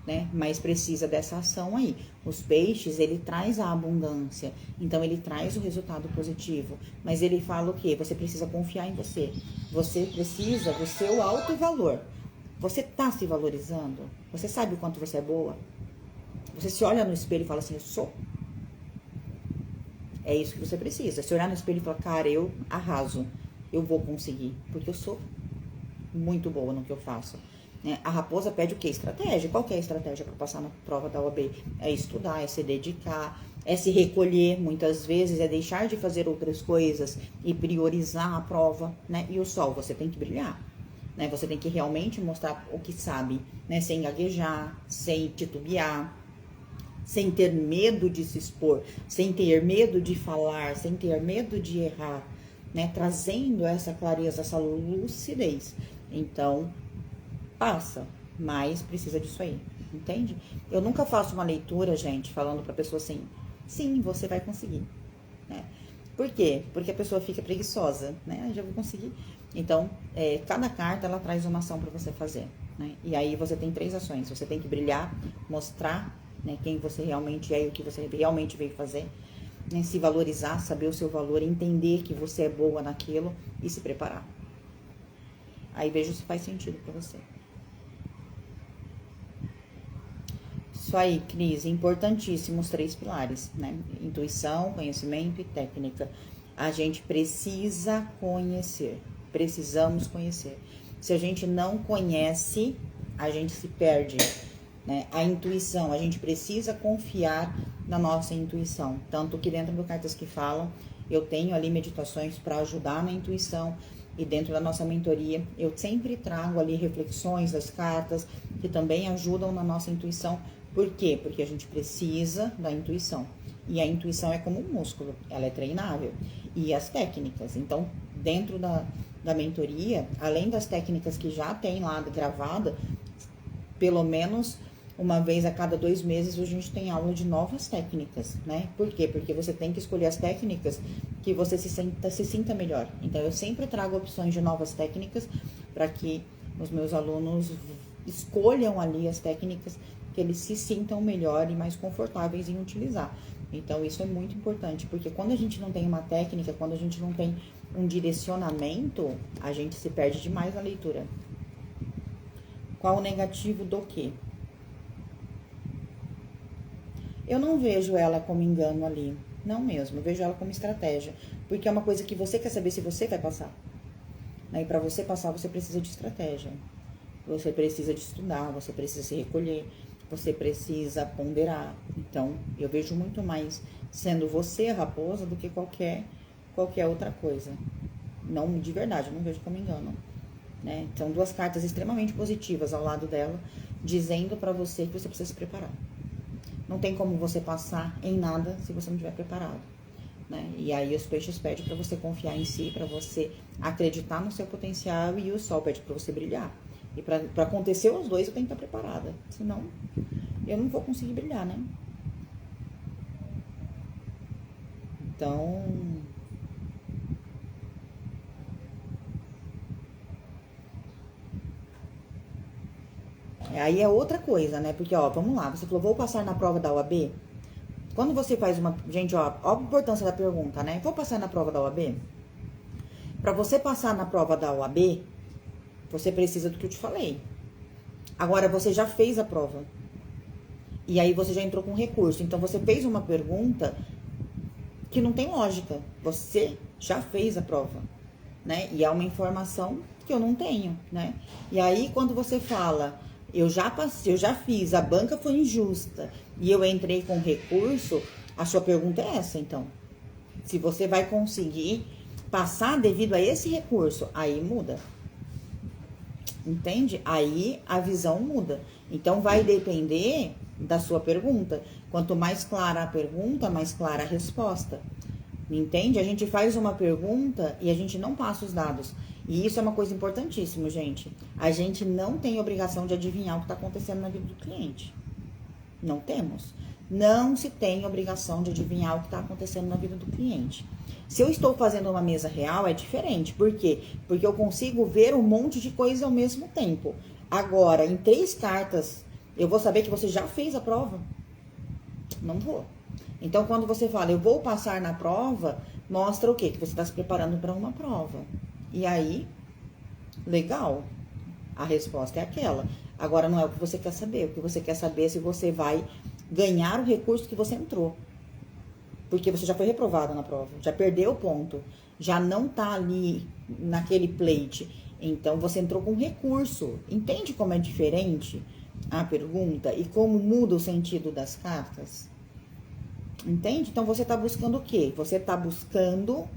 né? Mas precisa dessa ação aí. Os peixes, ele traz a abundância, então ele traz o resultado positivo, mas ele fala o quê? Você precisa confiar em você. Você precisa do seu alto valor. Você tá se valorizando? Você sabe o quanto você é boa? Você se olha no espelho e fala assim, eu sou? É isso que você precisa. Se olhar no espelho e falar, cara, eu arraso, eu vou conseguir, porque eu sou muito boa no que eu faço. A raposa pede o quê? Estratégia. Qual que é a estratégia para passar na prova da OAB? É estudar, é se dedicar, é se recolher, muitas vezes, é deixar de fazer outras coisas e priorizar a prova, né? E o sol, você tem que brilhar, né? Você tem que realmente mostrar o que sabe, né? Sem gaguejar, sem titubear, sem ter medo de se expor, sem ter medo de falar, sem ter medo de errar, né? Trazendo essa clareza, essa lucidez. Então, passa, mas precisa disso aí, entende? Eu nunca faço uma leitura, gente, falando pra pessoa assim, sim, você vai conseguir, né? Por quê? Porque a pessoa fica preguiçosa, né? Já vou conseguir. Então, cada carta, ela traz uma ação pra você fazer, né? E aí você tem 3 ações. Você tem que brilhar, mostrar, né, quem você realmente é e o que você realmente veio fazer, né? Se valorizar, saber o seu valor, entender que você é boa naquilo e se preparar. Aí veja se faz sentido pra você. Isso aí, Cris, importantíssimos 3 pilares, né? Intuição, conhecimento e técnica. A gente precisa conhecer, precisamos conhecer. Se a gente não conhece, a gente se perde, né? A intuição, a gente precisa confiar na nossa intuição. Tanto que dentro do Cartas que Falam, eu tenho ali meditações para ajudar na intuição. E dentro da nossa mentoria, eu sempre trago ali reflexões das cartas que também ajudam na nossa intuição. Por quê? Porque a gente precisa da intuição. E a intuição é como um músculo, ela é treinável. E as técnicas. Então, dentro da mentoria, além das técnicas que já tem lá gravada, pelo menos uma vez a cada 2 meses a gente tem aula de novas técnicas, né? Por quê? Porque você tem que escolher as técnicas que você se sinta melhor. Então, eu sempre trago opções de novas técnicas para que os meus alunos escolham ali as técnicas que eles se sintam melhor e mais confortáveis em utilizar. Então, isso é muito importante, porque quando a gente não tem uma técnica, quando a gente não tem um direcionamento, a gente se perde demais na leitura. Qual o negativo do quê? Eu não vejo ela como engano ali. Não mesmo, eu vejo ela como estratégia. Porque é uma coisa que você quer saber se você vai passar. E para você passar, você precisa de estratégia. Você precisa de estudar, você precisa se recolher, você precisa ponderar. Então, eu vejo muito mais sendo você a raposa do que qualquer outra coisa. Não, de verdade, eu não vejo como engano. Né? São duas cartas extremamente positivas ao lado dela, dizendo para você que você precisa se preparar. Não tem como você passar em nada se você não estiver preparado. Né? E aí os peixes pedem para você confiar em si, para você acreditar no seu potencial, e o sol pede para você brilhar. E para acontecer os dois, eu tenho que estar preparada. Senão, eu não vou conseguir brilhar, né? Então... aí é outra coisa, né? Porque, ó, vamos lá. Você falou, vou passar na prova da OAB? Quando você faz uma... gente, ó a importância da pergunta, né? Vou passar na prova da OAB? Para você passar na prova da OAB, você precisa do que eu te falei. Agora, você já fez a prova. E aí você já entrou com recurso. Então, você fez uma pergunta que não tem lógica. Você já fez a prova, né? E é uma informação que eu não tenho, né? E aí, quando você fala, eu já passei, eu já fiz, a banca foi injusta e eu entrei com recurso, a sua pergunta é essa, então. Se você vai conseguir passar devido a esse recurso, aí muda. Entende? Aí a visão muda. Então, vai depender da sua pergunta. Quanto mais clara a pergunta, mais clara a resposta. Entende? A gente faz uma pergunta e a gente não passa os dados. E isso é uma coisa importantíssima, gente. A gente não tem obrigação de adivinhar o que está acontecendo na vida do cliente. Não temos. Não se tem obrigação de adivinhar o que está acontecendo na vida do cliente. Se eu estou fazendo uma mesa real, é diferente. Por quê? Porque eu consigo ver um monte de coisa ao mesmo tempo. Agora, em 3 cartas, eu vou saber que você já fez a prova? Não vou. Então, quando você fala, eu vou passar na prova, mostra o quê? Que você está se preparando para uma prova. E aí, legal. A resposta é aquela. Agora, não é o que você quer saber. O que você quer saber é se você vai ganhar o recurso que você entrou. Porque você já foi reprovado na prova, já perdeu o ponto, já não tá ali naquele plate. Então, você entrou com recurso. Entende como é diferente a pergunta e como muda o sentido das cartas? Entende? Então, você tá buscando o quê? Você tá buscando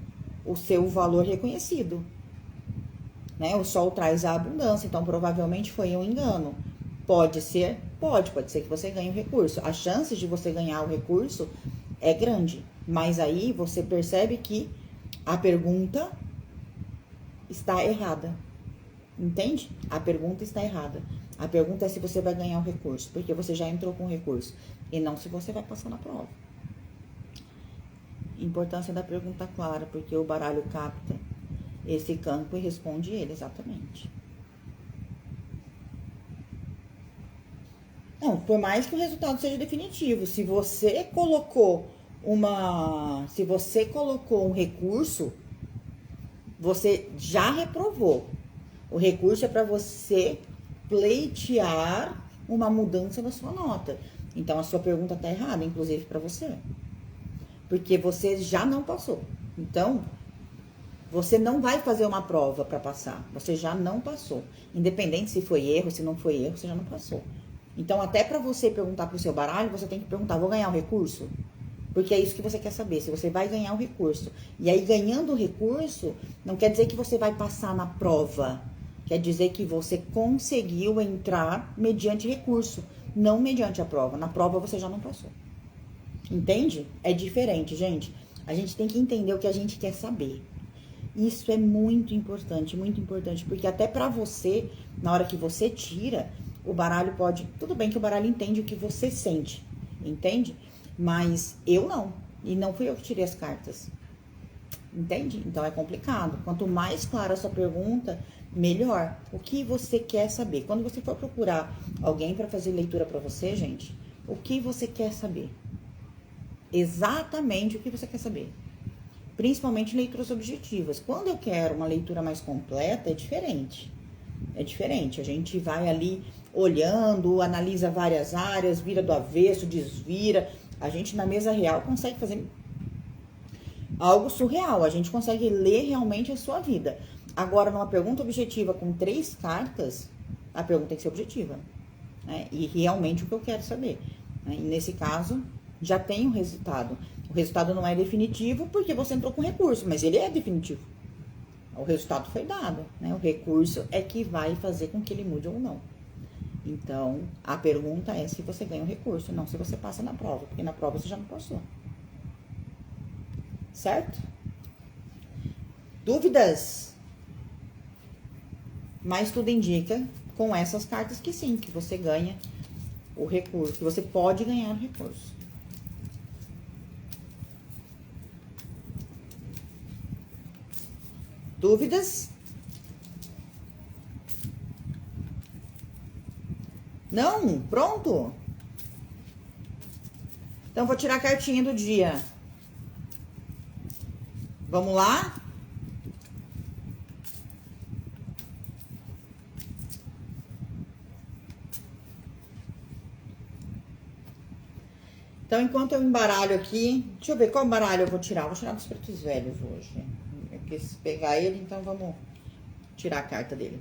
o seu valor reconhecido. Né? O sol traz a abundância, então provavelmente foi um engano. Pode ser? Pode ser que você ganhe o recurso. A chance de você ganhar o recurso é grande, mas aí você percebe que a pergunta está errada. Entende? A pergunta está errada. A pergunta é se você vai ganhar o recurso, porque você já entrou com o recurso, e não se você vai passar na prova. Importância da pergunta clara, porque o baralho capta esse campo e responde ele exatamente. Não, por mais que o resultado seja definitivo, se você colocou um recurso, você já reprovou. O recurso é para você pleitear uma mudança da sua nota. Então, a sua pergunta está errada, inclusive para você. Porque você já não passou. Então, você não vai fazer uma prova para passar. Você já não passou. Independente se foi erro, se não foi erro, você já não passou. Então, até para você perguntar pro seu baralho, você tem que perguntar, vou ganhar o recurso? Porque é isso que você quer saber, se você vai ganhar o recurso. E aí, ganhando o recurso, não quer dizer que você vai passar na prova. Quer dizer que você conseguiu entrar mediante recurso, não mediante a prova. Na prova, você já não passou. Entende? É diferente, gente. A gente tem que entender o que a gente quer saber. Isso é muito importante, porque até pra você, na hora que você tira, o baralho pode... Tudo bem que o baralho entende o que você sente, entende? Mas eu não, e não fui eu que tirei as cartas, entende? Então é complicado. Quanto mais clara a sua pergunta, melhor. O que você quer saber? Quando você for procurar alguém pra fazer leitura pra você, gente, o que você quer saber? Exatamente o que você quer saber. Principalmente leituras objetivas. Quando eu quero uma leitura mais completa, é diferente. É diferente. A gente vai ali olhando, analisa várias áreas, vira do avesso, desvira. A gente, na mesa real, consegue fazer algo surreal. A gente consegue ler realmente a sua vida. Agora, numa pergunta objetiva com 3 cartas, a pergunta tem que ser objetiva, né? E realmente o que eu quero saber, né? E nesse caso, já tem o resultado. O resultado não é definitivo porque você entrou com recurso, mas ele é definitivo. O resultado foi dado, né? O recurso é que vai fazer com que ele mude ou não. Então, a pergunta é se você ganha o recurso, não se você passa na prova, porque na prova você já não passou. Certo? Dúvidas? Mas tudo indica com essas cartas que sim, que você ganha o recurso, que você pode ganhar o recurso. Dúvidas? Não? Pronto? Então, vou tirar a cartinha do dia. Vamos lá? Então, enquanto eu embaralho aqui... Deixa eu ver qual baralho eu vou tirar. Vou tirar dos pretos velhos hoje. Porque se pegar ele, então vamos tirar a carta dele.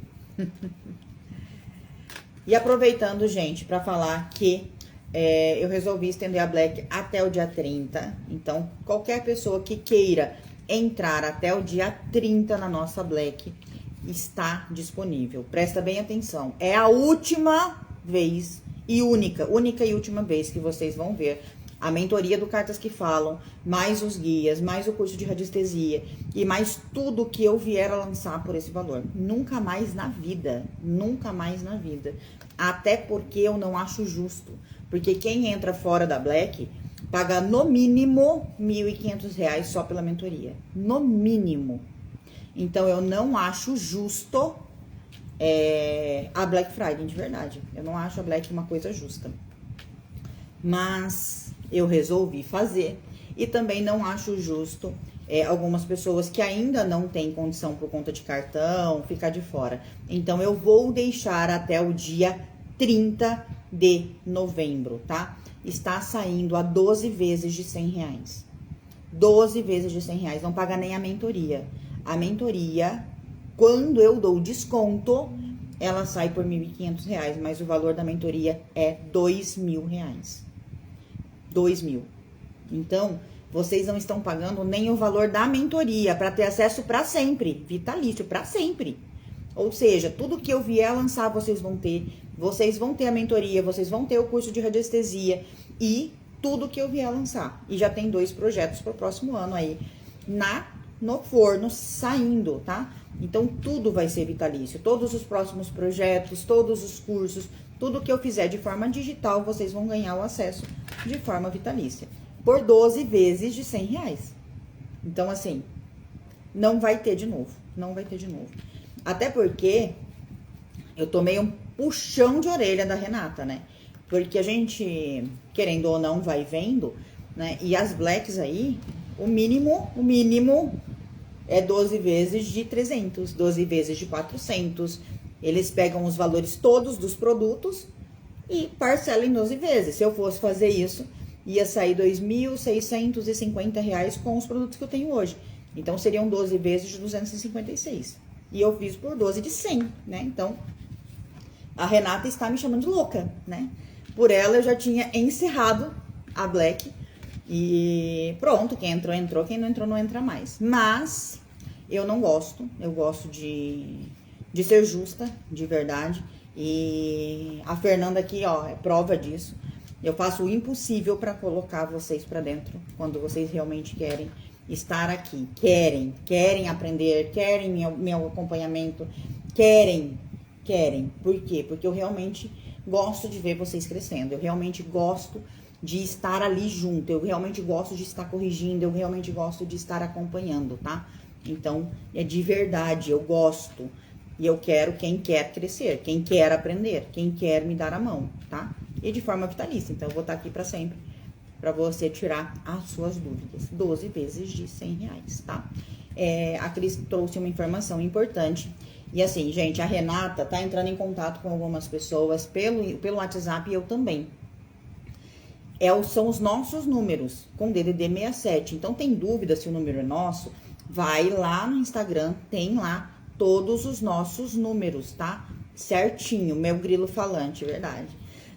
E aproveitando, gente, para falar que eu resolvi estender a Black até o dia 30. Então, qualquer pessoa que queira entrar até o dia 30 na nossa Black está disponível. Presta bem atenção. É a última vez e única e última vez que vocês vão ver a mentoria do Cartas que Falam, mais os guias, mais o curso de radiestesia e mais tudo que eu vier a lançar por esse valor. Nunca mais na vida, nunca mais na vida. Até porque eu não acho justo. Porque quem entra fora da Black paga no mínimo R$1.500 só pela mentoria. No mínimo. Então, eu não acho justo a Black Friday, de verdade. Eu não acho a Black uma coisa justa. Mas eu resolvi fazer. E também não acho justo algumas pessoas que ainda não têm condição por conta de cartão ficar de fora. Então, eu vou deixar até o dia 30 de novembro, tá? Está saindo a 12 vezes de R$100. 12 vezes de R$100. Não paga nem a mentoria. A mentoria, quando eu dou desconto, ela sai por R$1.500, mas o valor da mentoria é R$2.000. R$2.000. Então, vocês não estão pagando nem o valor da mentoria para ter acesso para sempre, vitalício, para sempre. Ou seja, tudo que eu vier a lançar, vocês vão ter a mentoria, vocês vão ter o curso de radiestesia e tudo que eu vier a lançar. E já tem 2 projetos para o próximo ano aí no forno saindo, tá? Então, tudo vai ser vitalício. Todos os próximos projetos, todos os cursos, tudo que eu fizer de forma digital, vocês vão ganhar o acesso de forma vitalícia. Por 12 vezes de R$100. Então, assim, não vai ter de novo. Não vai ter de novo. Até porque eu tomei um puxão de orelha da Renata, né? Porque a gente, querendo ou não, vai vendo, né? E as Blacks aí, o mínimo é 12 vezes de 300, 12 vezes de 400. Eles pegam os valores todos dos produtos e parcelam em 12 vezes. Se eu fosse fazer isso, ia sair R$2.650 com os produtos que eu tenho hoje. Então, seriam 12 vezes de 256. E eu fiz por 12 de 100, né? Então, a Renata está me chamando de louca, né? Por ela, eu já tinha encerrado a Black. E pronto, quem entrou, entrou. Quem não entrou, não entra mais. Mas, eu não gosto. Eu gosto de ser justa, de verdade. E a Fernanda aqui, ó, é prova disso. Eu faço o impossível para colocar vocês para dentro, quando vocês realmente querem estar aqui. Querem aprender, querem meu acompanhamento, querem. Por quê? Porque eu realmente gosto de ver vocês crescendo. Eu realmente gosto de estar ali junto. Eu realmente gosto de estar corrigindo. Eu realmente gosto de estar acompanhando, tá? Então, é de verdade, eu gosto. E eu quero quem quer crescer, quem quer aprender, quem quer me dar a mão, tá? E de forma vitalícia. Então, eu vou estar aqui para sempre, para você tirar as suas dúvidas. 12 vezes de R$100, tá? A Cris trouxe uma informação importante. E assim, gente, a Renata tá entrando em contato com algumas pessoas pelo WhatsApp e eu também. são os nossos números, com DDD 67. Então, tem dúvida se o número é nosso? Vai lá no Instagram, tem lá todos os nossos números, tá? Certinho, meu grilo falante, verdade.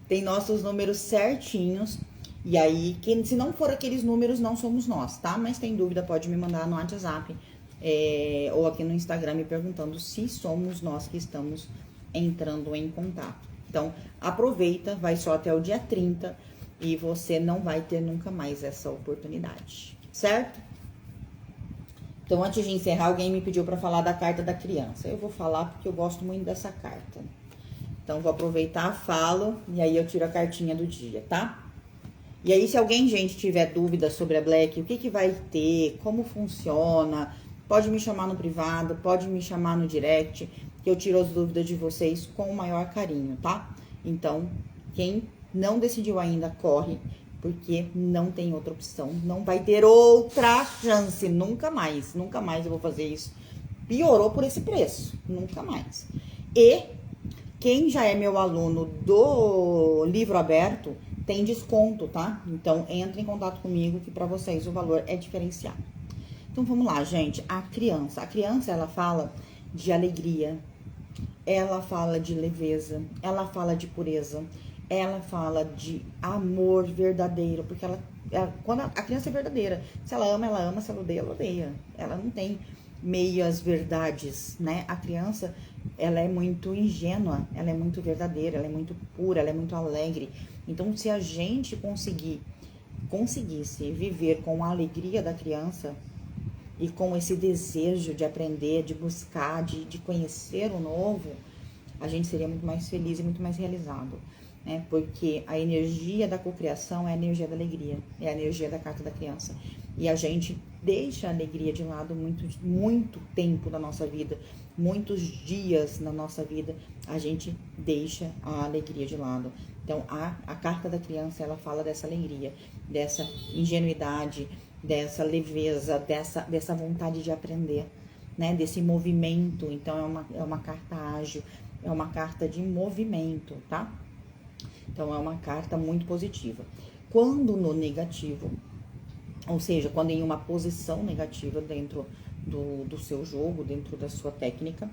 Tem nossos números certinhos. E aí, se não for aqueles números, não somos nós, tá? Mas tem dúvida, pode me mandar no WhatsApp ou aqui no Instagram me perguntando se somos nós que estamos entrando em contato. Então, aproveita, vai só até o dia 30 e você não vai ter nunca mais essa oportunidade, certo? Então, antes de encerrar, alguém me pediu para falar da carta da criança. Eu vou falar porque eu gosto muito dessa carta. Então, vou aproveitar, falo e aí eu tiro a cartinha do dia, tá? E aí, se alguém, gente, tiver dúvida sobre a Black, o que vai ter, como funciona, pode me chamar no privado, pode me chamar no direct, que eu tiro as dúvidas de vocês com o maior carinho, tá? Então, quem não decidiu ainda, corre, porque não tem outra opção, não vai ter outra chance, nunca mais eu vou fazer isso. Piorou por esse preço, nunca mais. E quem já é meu aluno do livro aberto, tem desconto, tá? Então, entre em contato comigo que pra vocês o valor é diferenciado. Então, vamos lá, gente. A criança, ela fala de alegria, ela fala de leveza, ela fala de pureza, ela fala de amor verdadeiro, porque quando a criança é verdadeira, se ela ama, se ela odeia. Ela não tem meias verdades, né? A criança, ela é muito ingênua, ela é muito verdadeira, ela é muito pura, ela é muito alegre. Então, se a gente conseguisse viver com a alegria da criança e com esse desejo de aprender, de buscar, de conhecer o novo, a gente seria muito mais feliz e muito mais realizado, né? Porque a energia da cocriação é a energia da alegria, é a energia da carta da criança. E a gente deixa a alegria de lado muito tempo na nossa vida, muitos dias na nossa vida, a gente deixa a alegria de lado. Então, a carta da criança, ela fala dessa alegria, dessa ingenuidade, dessa leveza, dessa vontade de aprender, né? Desse movimento. Então, é uma carta ágil, é uma carta de movimento, tá? Então, é uma carta muito positiva. Quando no negativo, ou seja, quando em uma posição negativa dentro do seu jogo, dentro da sua técnica,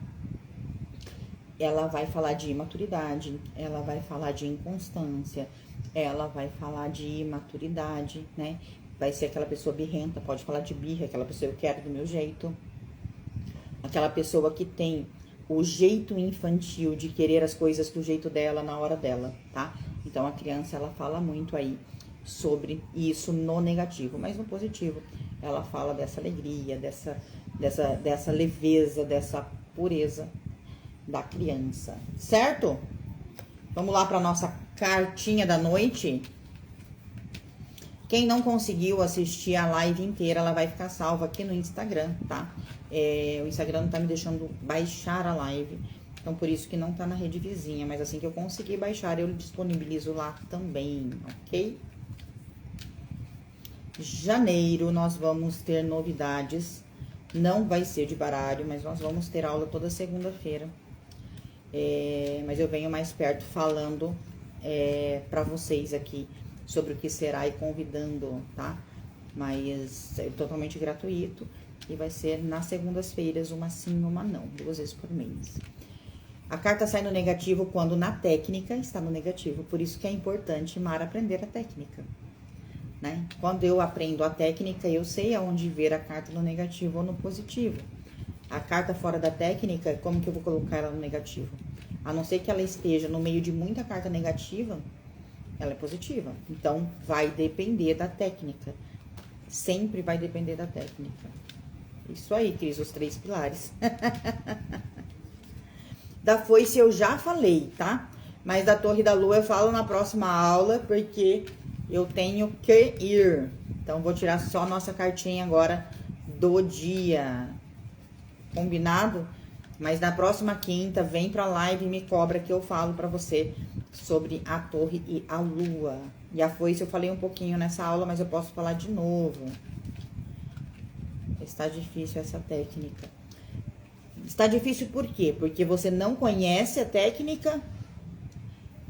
ela vai falar de imaturidade, ela vai falar de inconstância, ela vai falar de imaturidade, né? Vai ser aquela pessoa birrenta, pode falar de birra, aquela pessoa eu quero do meu jeito. Aquela pessoa que tem o jeito infantil de querer as coisas do jeito dela, na hora dela, tá? Então, a criança, ela fala muito aí sobre isso no negativo, mas no positivo, ela fala dessa alegria, dessa leveza, dessa pureza da criança, certo? Vamos lá para nossa cartinha da noite. Quem não conseguiu assistir a live inteira, ela vai ficar salva aqui no Instagram, tá? O Instagram não tá me deixando baixar a live, então por isso que não tá na rede vizinha, mas assim que eu conseguir baixar, eu disponibilizo lá também, ok? Janeiro, nós vamos ter novidades, não vai ser de baralho, mas nós vamos ter aula toda segunda-feira. Mas eu venho mais perto falando para vocês aqui sobre o que será e convidando, tá? Mas é totalmente gratuito e vai ser nas segundas-feiras, uma sim, uma não, 2 vezes por mês. A carta sai no negativo quando na técnica está no negativo, por isso que é importante, Mara, aprender a técnica, né? Quando eu aprendo a técnica, eu sei aonde ver a carta no negativo ou no positivo. A carta fora da técnica, como que eu vou colocar ela no negativo? A não ser que ela esteja no meio de muita carta negativa, ela é positiva. Então, vai depender da técnica. Sempre vai depender da técnica. Isso aí, Cris, os 3 pilares. Da foice eu já falei, tá? Mas da torre da lua eu falo na próxima aula, porque eu tenho que ir. Então, vou tirar só a nossa cartinha agora do dia. Combinado? Mas na próxima quinta, vem pra live e me cobra que eu falo pra você sobre a torre e a lua. E a foice eu falei um pouquinho nessa aula, mas eu posso falar de novo. Está difícil essa técnica. Está difícil por quê? Porque você não conhece a técnica.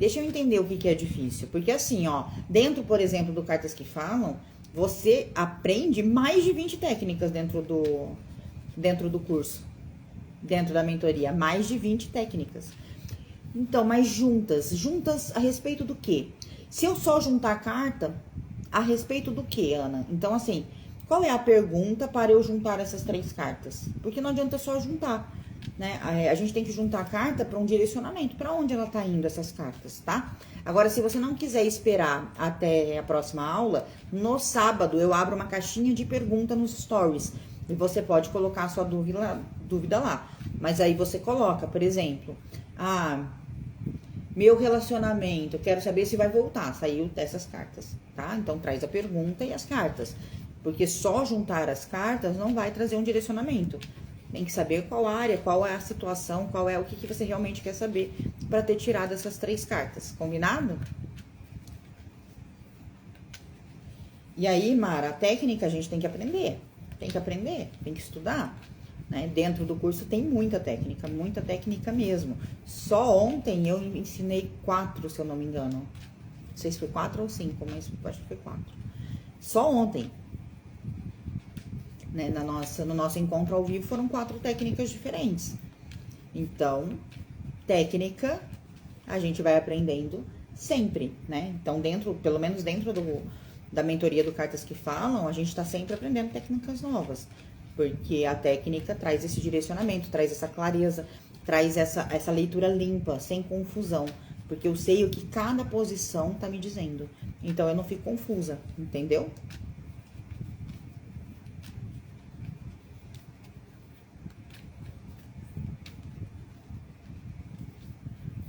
Deixa eu entender o que que é difícil. Porque assim, ó, dentro, por exemplo, do Cartas que Falam, você aprende mais de 20 técnicas dentro do curso. Dentro da mentoria, mais de 20 técnicas. Então, mas juntas a respeito do quê? Se eu só juntar a carta, a respeito do quê, Ana? Então, assim, qual é a pergunta para eu juntar essas 3 cartas? Porque não adianta só juntar, né? A gente tem que juntar a carta para um direcionamento, para onde ela tá indo essas cartas, tá? Agora, se você não quiser esperar até a próxima aula, no sábado eu abro uma caixinha de pergunta nos stories e você pode colocar a sua dúvida lá. Mas aí você coloca, por exemplo, meu relacionamento, quero saber se vai voltar. Saiu dessas cartas, tá? Então traz a pergunta e as cartas. Porque só juntar as cartas não vai trazer um direcionamento. Tem que saber qual área, qual é a situação, qual é o que você realmente quer saber para ter tirado essas 3 cartas. Combinado? E aí, Mara, a técnica a gente tem que aprender. Tem que estudar. Né? Dentro do curso tem muita técnica mesmo. Só ontem eu ensinei 4, se eu não me engano. Não sei se foi 4 ou 5, mas acho que foi 4. Só ontem. Né? No nosso encontro ao vivo foram 4 técnicas diferentes. Então, técnica a gente vai aprendendo sempre, né? Então, pelo menos dentro da mentoria do Cartas que Falam, a gente está sempre aprendendo técnicas novas. Porque a técnica traz esse direcionamento, traz essa clareza, traz essa leitura limpa, sem confusão. Porque eu sei o que cada posição tá me dizendo. Então, eu não fico confusa, entendeu?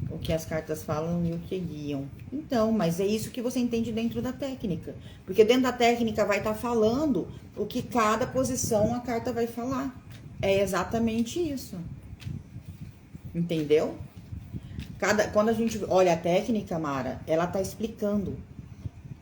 O que as cartas falam e o que guiam. Então, mas é isso que você entende dentro da técnica. Porque dentro da técnica vai estar falando o que cada posição a carta vai falar. É exatamente isso. Entendeu? Quando a gente olha a técnica, Mara, ela tá explicando.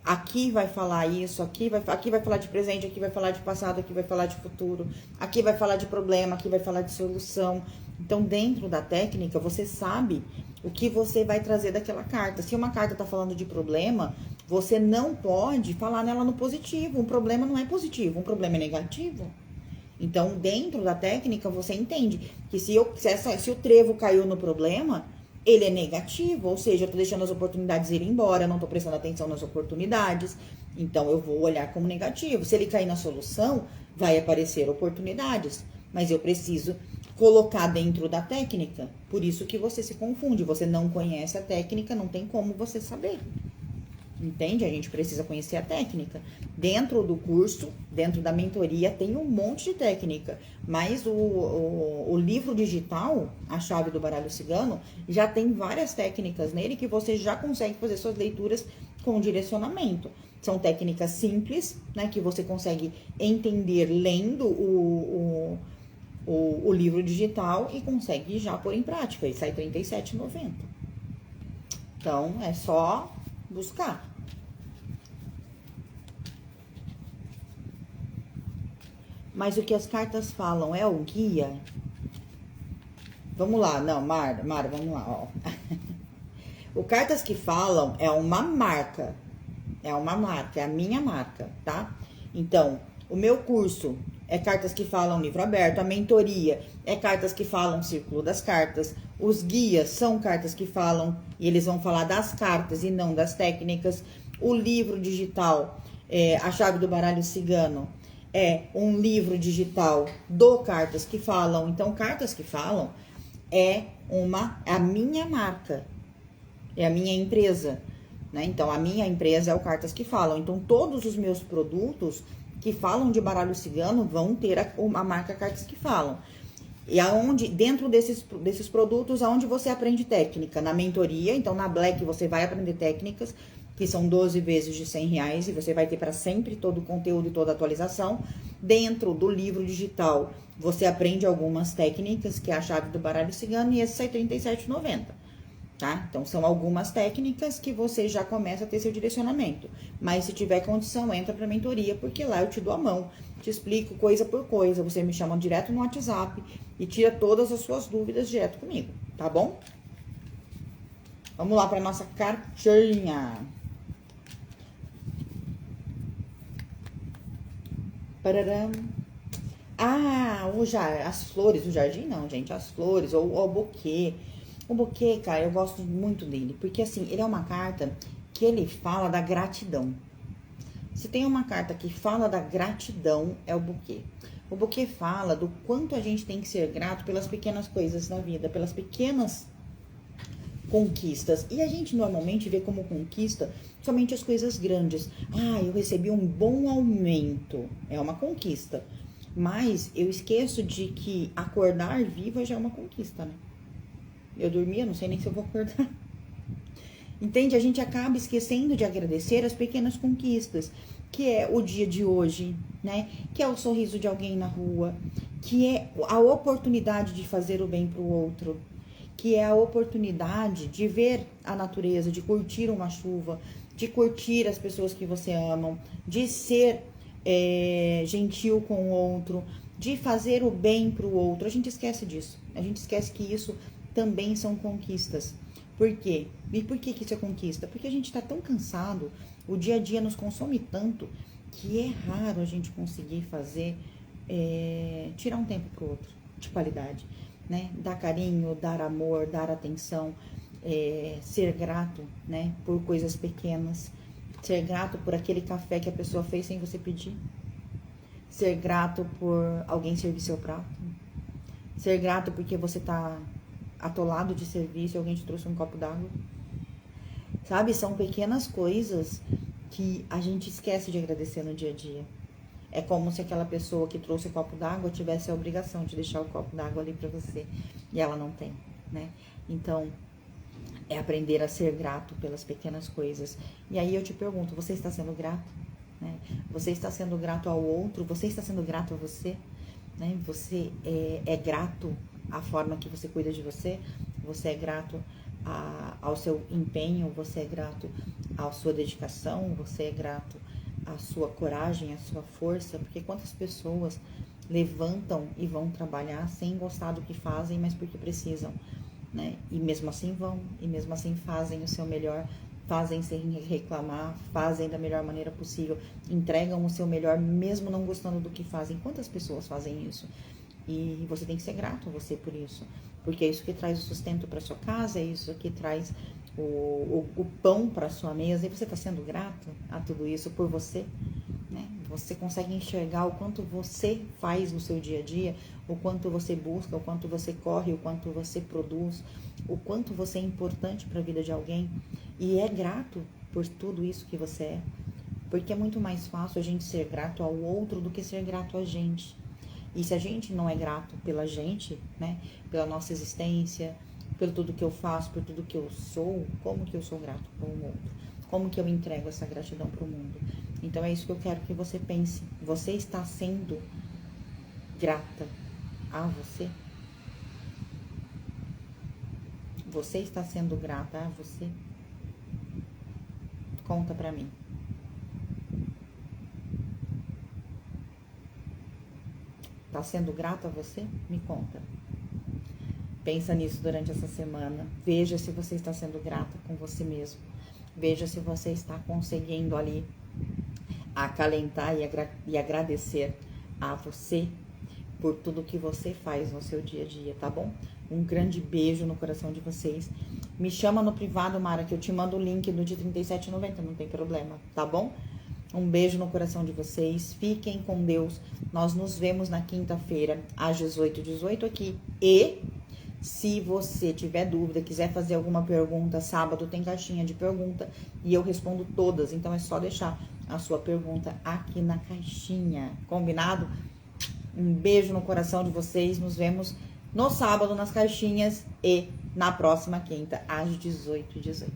Aqui vai falar isso, aqui vai falar de presente, aqui vai falar de passado, aqui vai falar de futuro, aqui vai falar de problema, aqui vai falar de solução. Então, dentro da técnica, você sabe o que você vai trazer daquela carta. Se uma carta tá falando de problema, você não pode falar nela no positivo. Um problema não é positivo, um problema é negativo. Então, dentro da técnica, você entende que se o trevo caiu no problema, ele é negativo, ou seja, eu tô deixando as oportunidades irem embora, não tô prestando atenção nas oportunidades, então eu vou olhar como negativo. Se ele cair na solução, vai aparecer oportunidades, mas eu preciso colocar dentro da técnica. Por isso que você se confunde, você não conhece a técnica, não tem como você saber. Entende? A gente precisa conhecer a técnica. Dentro do curso, dentro da mentoria, tem um monte de técnica. Mas o livro digital, A Chave do Baralho Cigano, já tem várias técnicas nele que você já consegue fazer suas leituras com direcionamento. São técnicas simples, né? Que você consegue entender lendo o livro digital e consegue já pôr em prática. E sai R$ 37,90. Então, é só buscar. Mas o que as cartas falam é o guia? Vamos lá, não, Mara, vamos lá, ó. O Cartas que Falam é uma marca. É uma marca, é a minha marca, tá? Então, o meu curso é Cartas que Falam livro aberto, a mentoria é Cartas que Falam Círculo das Cartas, os guias são cartas que falam e eles vão falar das cartas e não das técnicas. O livro digital, A Chave do Baralho Cigano, é um livro digital do Cartas que Falam. Então, Cartas que Falam é a minha marca, é a minha empresa, né? Então, a minha empresa é o Cartas que Falam. Então, todos os meus produtos que falam de baralho cigano vão ter a marca Cartas que Falam. E dentro desses produtos, aonde você aprende técnica? Na mentoria, então na Black você vai aprender técnicas, que são 12 vezes de R$100, e você vai ter para sempre todo o conteúdo e toda a atualização. Dentro do livro digital, você aprende algumas técnicas, que é a chave do baralho cigano, e esse sai R$ 37,90. Tá? Então, são algumas técnicas que você já começa a ter seu direcionamento. Mas, se tiver condição, entra pra mentoria, porque lá eu te dou a mão, te explico coisa por coisa. Você me chama direto no WhatsApp e tira todas as suas dúvidas direto comigo, tá bom? Vamos lá para nossa cartinha. Pararam. Ah, as flores, o jardim não, gente, as flores, ou o buquê. O buquê, cara, eu gosto muito dele, porque assim, ele é uma carta que ele fala da gratidão. Se tem uma carta que fala da gratidão, é o buquê. O buquê fala do quanto a gente tem que ser grato pelas pequenas coisas da vida, pelas pequenas conquistas. E a gente normalmente vê como conquista somente as coisas grandes. Ah, eu recebi um bom aumento. É uma conquista. Mas eu esqueço de que acordar viva já é uma conquista, né? Eu dormia, não sei nem se eu vou acordar. Entende? A gente acaba esquecendo de agradecer as pequenas conquistas, que é o dia de hoje, né? Que é o sorriso de alguém na rua, que é a oportunidade de fazer o bem para o outro, que é a oportunidade de ver a natureza, de curtir uma chuva, de curtir as pessoas que você ama, de ser gentil com o outro, de fazer o bem para o outro. A gente esquece disso. A gente esquece que isso também são conquistas. Por quê? E por que isso é conquista? Porque a gente está tão cansado, o dia a dia nos consome tanto, que é raro a gente conseguir fazer, tirar um tempo pro outro, de qualidade, né? Dar carinho, dar amor, dar atenção, ser grato, né? Por coisas pequenas, ser grato por aquele café que a pessoa fez sem você pedir, ser grato por alguém servir seu prato, ser grato porque você tá atolado de serviço e alguém te trouxe um copo d'água. Sabe, são pequenas coisas que a gente esquece de agradecer no dia a dia. É como se aquela pessoa que trouxe o copo d'água tivesse a obrigação de deixar o copo d'água ali para você e ela não tem, né? Então, é aprender a ser grato pelas pequenas coisas. E aí eu te pergunto, você está sendo grato? Né? Você está sendo grato ao outro? Você está sendo grato a você? Né? Você é grato à forma que você cuida de você? Você é grato ao seu empenho? Você é grato à sua dedicação? Você é grato à sua coragem, à sua força? Porque quantas pessoas levantam e vão trabalhar sem gostar do que fazem, mas porque precisam, né? E mesmo assim vão, e mesmo assim fazem o seu melhor, fazem sem reclamar, fazem da melhor maneira possível, entregam o seu melhor mesmo não gostando do que fazem. Quantas pessoas fazem isso? E você tem que ser grato a você por isso, porque é isso que traz o sustento para sua casa, é isso que traz o pão para sua mesa. E você está sendo grato a tudo isso por você, né? Você consegue enxergar o quanto você faz no seu dia a dia, o quanto você busca, o quanto você corre, o quanto você produz, o quanto você é importante para a vida de alguém, e é grato por tudo isso que você é, porque é muito mais fácil a gente ser grato ao outro do que ser grato a gente. E se a gente não é grato pela gente, né, pela nossa existência, pelo tudo que eu faço, por tudo que eu sou, como que eu sou grato para o outro? Como que eu entrego essa gratidão para o mundo? Então é isso que eu quero que você pense. Você está sendo grata a você? Você está sendo grata a você? Conta pra mim. Tá sendo grata a você? Me conta. Pensa nisso durante essa semana. Veja se você está sendo grata com você mesmo. Veja se você está conseguindo ali acalentar e agradecer a você por tudo que você faz no seu dia a dia, tá bom? Um grande beijo no coração de vocês. Me chama no privado, Mara, que eu te mando o link do de R$37,90, não tem problema, tá bom? Um beijo no coração de vocês. Fiquem com Deus. Nós nos vemos na quinta-feira, às 18h18 aqui. E se você tiver dúvida, quiser fazer alguma pergunta, sábado tem caixinha de pergunta e eu respondo todas. Então é só deixar a sua pergunta aqui na caixinha. Combinado? Um beijo no coração de vocês. Nos vemos no sábado nas caixinhas e na próxima quinta, às 18h18.